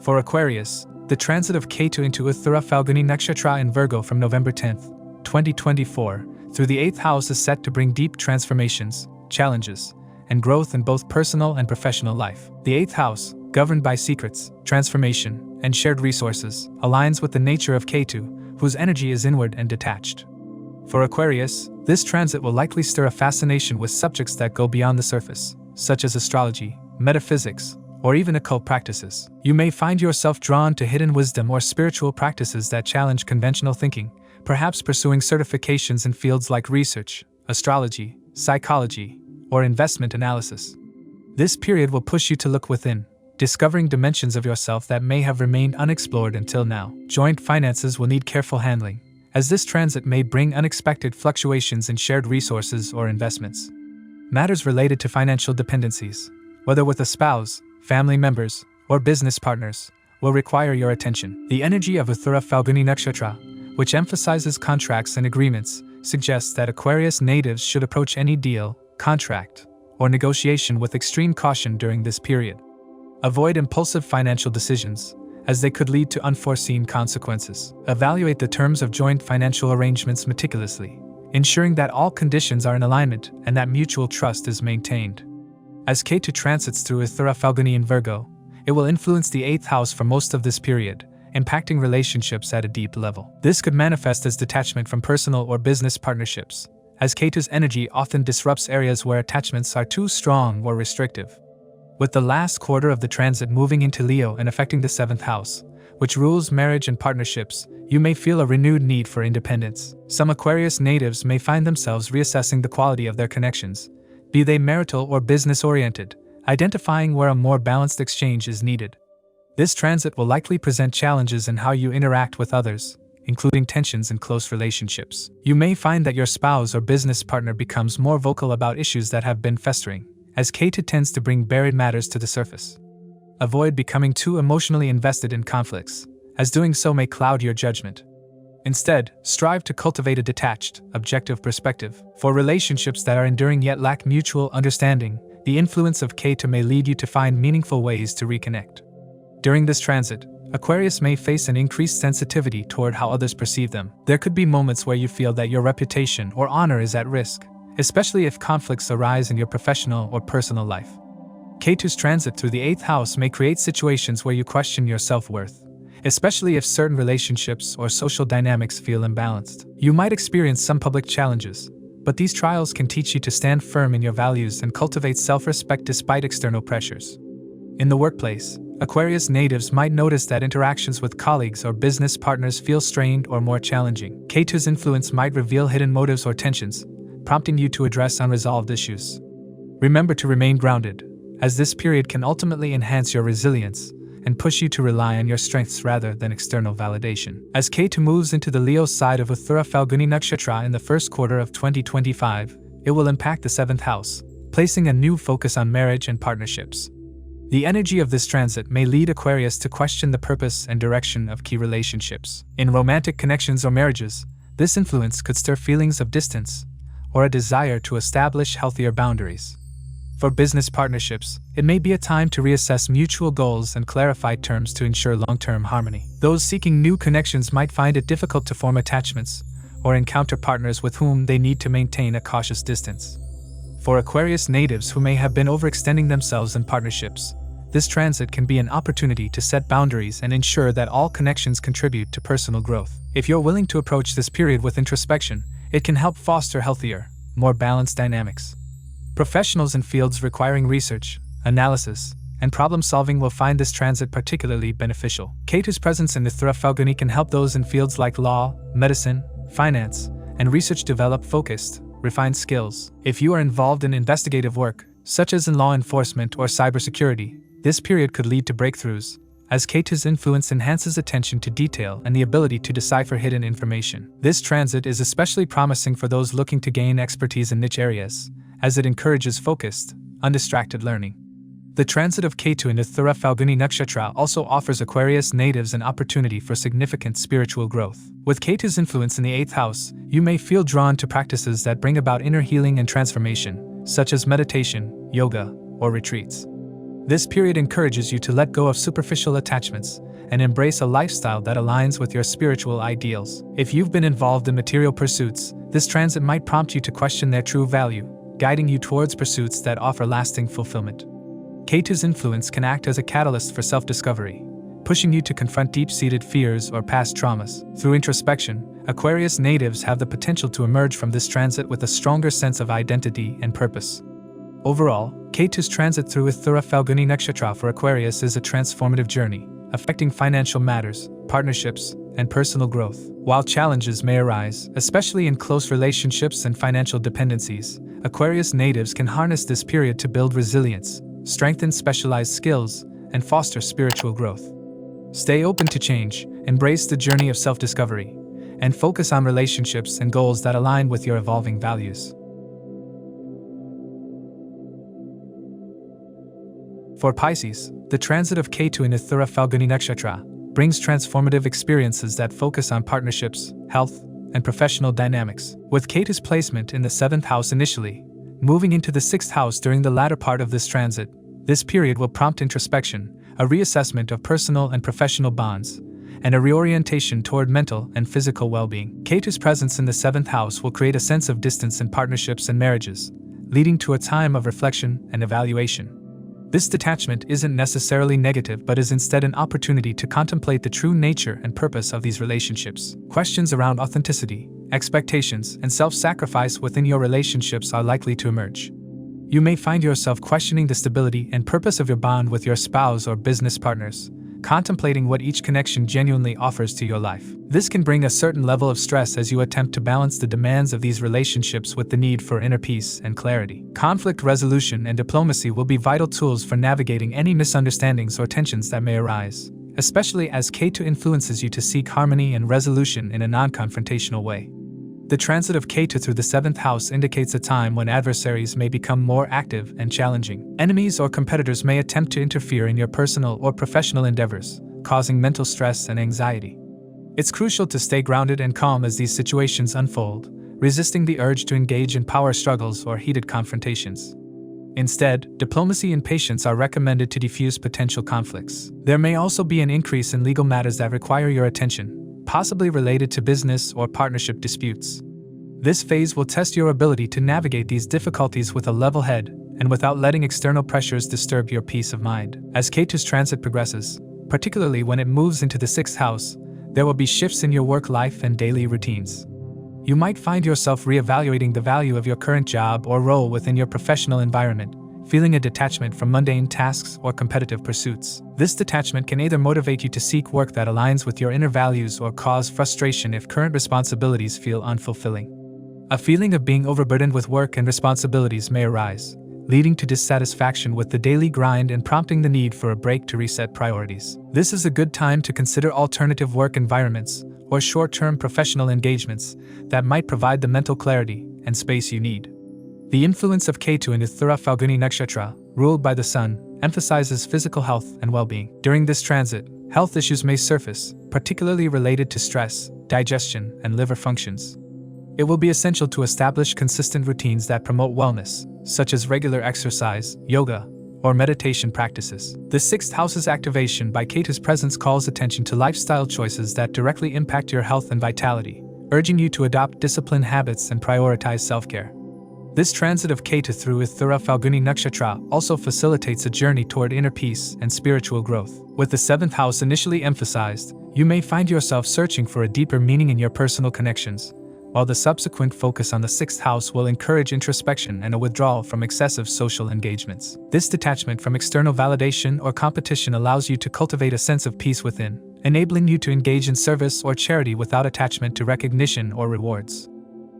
For Aquarius, the transit of Ketu into Uttara Phalguni Nakshatra in Virgo from November 10, 2024, through the 8th house is set to bring deep transformations, challenges, and growth in both personal and professional life. The 8th house, governed by secrets, transformation, and shared resources, aligns with the nature of Ketu, whose energy is inward and detached. For Aquarius, this transit will likely stir a fascination with subjects that go beyond the surface, such as astrology, metaphysics, or even occult practices. You may find yourself drawn to hidden wisdom or spiritual practices that challenge conventional thinking, perhaps pursuing certifications in fields like research, astrology, psychology, or investment analysis. This period will push you to look within, discovering dimensions of yourself that may have remained unexplored until now. Joint finances will need careful handling, as this transit may bring unexpected fluctuations in shared resources or investments. Matters related to financial dependencies, whether with a spouse, family members, or business partners, will require your attention. The energy of Uttara Phalguni Nakshatra, which emphasizes contracts and agreements, suggests that Aquarius natives should approach any deal, contract, or negotiation with extreme caution during this period. Avoid impulsive financial decisions, as they could lead to unforeseen consequences. Evaluate the terms of joint financial arrangements meticulously, ensuring that all conditions are in alignment and that mutual trust is maintained. As Ketu transits through Uttara Phalguni in Virgo, it will influence the 8th house for most of this period, impacting relationships at a deep level. This could manifest as detachment from personal or business partnerships, as Ketu's energy often disrupts areas where attachments are too strong or restrictive. With the last quarter of the transit moving into Leo and affecting the 7th house, which rules marriage and partnerships, you may feel a renewed need for independence. Some Aquarius natives may find themselves reassessing the quality of their connections, be they marital or business-oriented, identifying where a more balanced exchange is needed. This transit will likely present challenges in how you interact with others, including tensions in close relationships. You may find that your spouse or business partner becomes more vocal about issues that have been festering, as Ketu tends to bring buried matters to the surface. Avoid becoming too emotionally invested in conflicts, as doing so may cloud your judgment. Instead, strive to cultivate a detached, objective perspective. For relationships that are enduring yet lack mutual understanding, the influence of Ketu may lead you to find meaningful ways to reconnect. During this transit, Aquarius may face an increased sensitivity toward how others perceive them. There could be moments where you feel that your reputation or honor is at risk, especially if conflicts arise in your professional or personal life. Ketu's transit through the 8th house may create situations where you question your self-worth, especially if certain relationships or social dynamics feel imbalanced. You might experience some public challenges, but these trials can teach you to stand firm in your values and cultivate self-respect despite external pressures. In the workplace, Aquarius natives might notice that interactions with colleagues or business partners feel strained or more challenging. Ketu's influence might reveal hidden motives or tensions, prompting you to address unresolved issues. Remember to remain grounded, as this period can ultimately enhance your resilience and push you to rely on your strengths rather than external validation. As Ketu moves into the Leo side of Uttara Phalguni Nakshatra in the first quarter of 2025, it will impact the 7th house, placing a new focus on marriage and partnerships. The energy of this transit may lead Aquarius to question the purpose and direction of key relationships. In romantic connections or marriages, this influence could stir feelings of distance or a desire to establish healthier boundaries. For business partnerships, it may be a time to reassess mutual goals and clarify terms to ensure long-term harmony. Those seeking new connections might find it difficult to form attachments or encounter partners with whom they need to maintain a cautious distance. For Aquarius natives who may have been overextending themselves in partnerships, this transit can be an opportunity to set boundaries and ensure that all connections contribute to personal growth. If you're willing to approach this period with introspection, it can help foster healthier, more balanced dynamics. Professionals in fields requiring research, analysis, and problem-solving will find this transit particularly beneficial. Ketu's presence in Uttara Phalguni can help those in fields like law, medicine, finance, and research develop focused, refined skills. If you are involved in investigative work, such as in law enforcement or cybersecurity, this period could lead to breakthroughs, as Ketu's influence enhances attention to detail and the ability to decipher hidden information. This transit is especially promising for those looking to gain expertise in niche areas, as it encourages focused, undistracted learning. The transit of Ketu in Uttara Phalguni Nakshatra also offers Aquarius natives an opportunity for significant spiritual growth. With Ketu's influence in the 8th house, you may feel drawn to practices that bring about inner healing and transformation, such as meditation, yoga, or retreats. This period encourages you to let go of superficial attachments and embrace a lifestyle that aligns with your spiritual ideals. If you've been involved in material pursuits, this transit might prompt you to question their true value, guiding you towards pursuits that offer lasting fulfillment. Ketu's influence can act as a catalyst for self-discovery, pushing you to confront deep-seated fears or past traumas. Through introspection, Aquarius natives have the potential to emerge from this transit with a stronger sense of identity and purpose. Overall, Ketu's transit through Uttara Phalguni Nakshatra for Aquarius is a transformative journey, affecting financial matters, partnerships, and personal growth. While challenges may arise, especially in close relationships and financial dependencies, Aquarius natives can harness this period to build resilience, strengthen specialized skills, and foster spiritual growth. Stay open to change, embrace the journey of self-discovery, and focus on relationships and goals that align with your evolving values. For Pisces, the transit of Ketu in Uttara Phalguni Nakshatra brings transformative experiences that focus on partnerships, health, and professional dynamics. With Ketu's placement in the 7th house initially, moving into the 6th house during the latter part of this transit, this period will prompt introspection, a reassessment of personal and professional bonds, and a reorientation toward mental and physical well-being. Ketu's presence in the 7th house will create a sense of distance in partnerships and marriages, leading to a time of reflection and evaluation. This detachment isn't necessarily negative but is instead an opportunity to contemplate the true nature and purpose of these relationships. Questions around authenticity, expectations, and self-sacrifice within your relationships are likely to emerge. You may find yourself questioning the stability and purpose of your bond with your spouse or business partners, contemplating what each connection genuinely offers to your life. This can bring a certain level of stress as you attempt to balance the demands of these relationships with the need for inner peace and clarity. Conflict resolution and diplomacy will be vital tools for navigating any misunderstandings or tensions that may arise, especially as Ketu influences you to seek harmony and resolution in a non-confrontational way. The transit of Ketu through the 7th house indicates a time when adversaries may become more active and challenging. Enemies or competitors may attempt to interfere in your personal or professional endeavors, causing mental stress and anxiety. It's crucial to stay grounded and calm as these situations unfold, resisting the urge to engage in power struggles or heated confrontations. Instead, diplomacy and patience are recommended to defuse potential conflicts. There may also be an increase in legal matters that require your attention, possibly related to business or partnership disputes. This phase will test your ability to navigate these difficulties with a level head and without letting external pressures disturb your peace of mind. As Ketu's transit progresses, particularly when it moves into the 6th house, there will be shifts in your work life and daily routines. You might find yourself reevaluating the value of your current job or role within your professional environment, feeling a detachment from mundane tasks or competitive pursuits. This detachment can either motivate you to seek work that aligns with your inner values or cause frustration if current responsibilities feel unfulfilling. A feeling of being overburdened with work and responsibilities may arise, leading to dissatisfaction with the daily grind and prompting the need for a break to reset priorities. This is a good time to consider alternative work environments or short-term professional engagements that might provide the mental clarity and space you need. The influence of Ketu in Uttara Phalguni Nakshatra, ruled by the Sun, emphasizes physical health and well-being. During this transit, health issues may surface, particularly related to stress, digestion, and liver functions. It will be essential to establish consistent routines that promote wellness, such as regular exercise, yoga, or meditation practices. The 6th house's activation by Ketu's presence calls attention to lifestyle choices that directly impact your health and vitality, urging you to adopt disciplined habits and prioritize self-care. This transit of Ketu through Uttara Phalguni Nakshatra also facilitates a journey toward inner peace and spiritual growth. With the 7th house initially emphasized, you may find yourself searching for a deeper meaning in your personal connections, while the subsequent focus on the 6th house will encourage introspection and a withdrawal from excessive social engagements. This detachment from external validation or competition allows you to cultivate a sense of peace within, enabling you to engage in service or charity without attachment to recognition or rewards.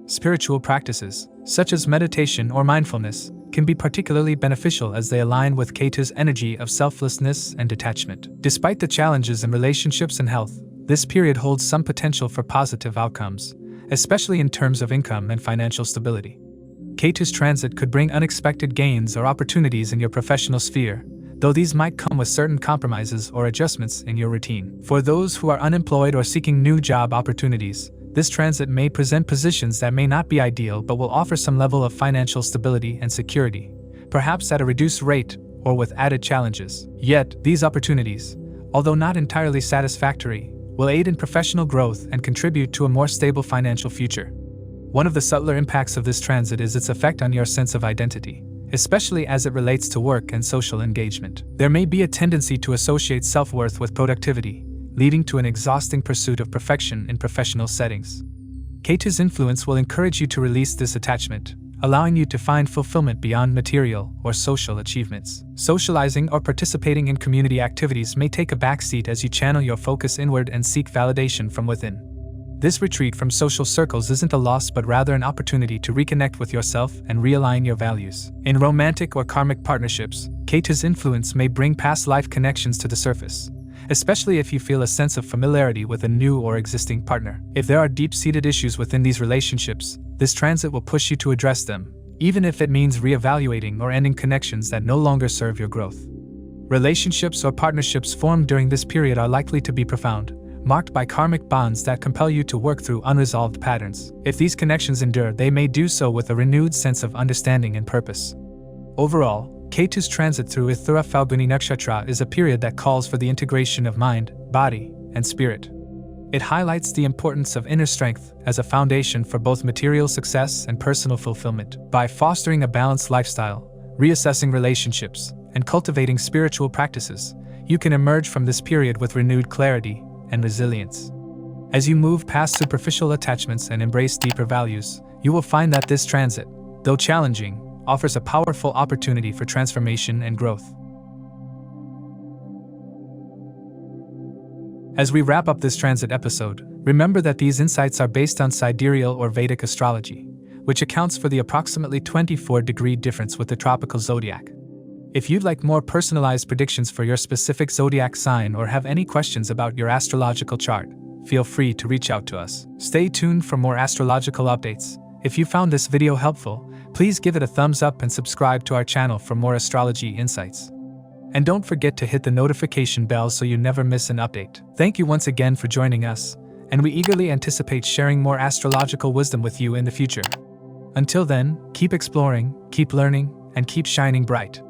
Spiritual practices, such as meditation or mindfulness, can be particularly beneficial as they align with Ketu's energy of selflessness and detachment. Despite the challenges in relationships and health, this period holds some potential for positive outcomes, especially in terms of income and financial stability. Ketu's transit could bring unexpected gains or opportunities in your professional sphere, though these might come with certain compromises or adjustments in your routine. For those who are unemployed or seeking new job opportunities, this transit may present positions that may not be ideal but will offer some level of financial stability and security, perhaps at a reduced rate or with added challenges. Yet, these opportunities, although not entirely satisfactory, will aid in professional growth and contribute to a more stable financial future. One of the subtler impacts of this transit is its effect on your sense of identity, especially as it relates to work and social engagement. There may be a tendency to associate self-worth with productivity, leading to an exhausting pursuit of perfection in professional settings. Ketu's influence will encourage you to release this attachment, allowing you to find fulfillment beyond material or social achievements. Socializing or participating in community activities may take a backseat as you channel your focus inward and seek validation from within. This retreat from social circles isn't a loss but rather an opportunity to reconnect with yourself and realign your values. In romantic or karmic partnerships, Ketu's influence may bring past life connections to the surface, especially if you feel a sense of familiarity with a new or existing partner. If there are deep-seated issues within these relationships, this transit will push you to address them, even if it means reevaluating or ending connections that no longer serve your growth. Relationships or partnerships formed during this period are likely to be profound, marked by karmic bonds that compel you to work through unresolved patterns. If these connections endure, they may do so with a renewed sense of understanding and purpose. Overall, Ketu's transit through Uttara Phalguni Nakshatra is a period that calls for the integration of mind, body, and spirit. It highlights the importance of inner strength as a foundation for both material success and personal fulfillment. By fostering a balanced lifestyle, reassessing relationships, and cultivating spiritual practices, you can emerge from this period with renewed clarity and resilience. As you move past superficial attachments and embrace deeper values, you will find that this transit, though challenging, offers a powerful opportunity for transformation and growth. As we wrap up this transit episode, remember that these insights are based on sidereal or Vedic astrology, which accounts for the approximately 24-degree difference with the tropical zodiac. If you'd like more personalized predictions for your specific zodiac sign or have any questions about your astrological chart, feel free to reach out to us. Stay tuned for more astrological updates. If you found this video helpful, please give it a thumbs up and subscribe to our channel for more astrology insights. And don't forget to hit the notification bell so you never miss an update. Thank you once again for joining us, and we eagerly anticipate sharing more astrological wisdom with you in the future. Until then, keep exploring, keep learning, and keep shining bright.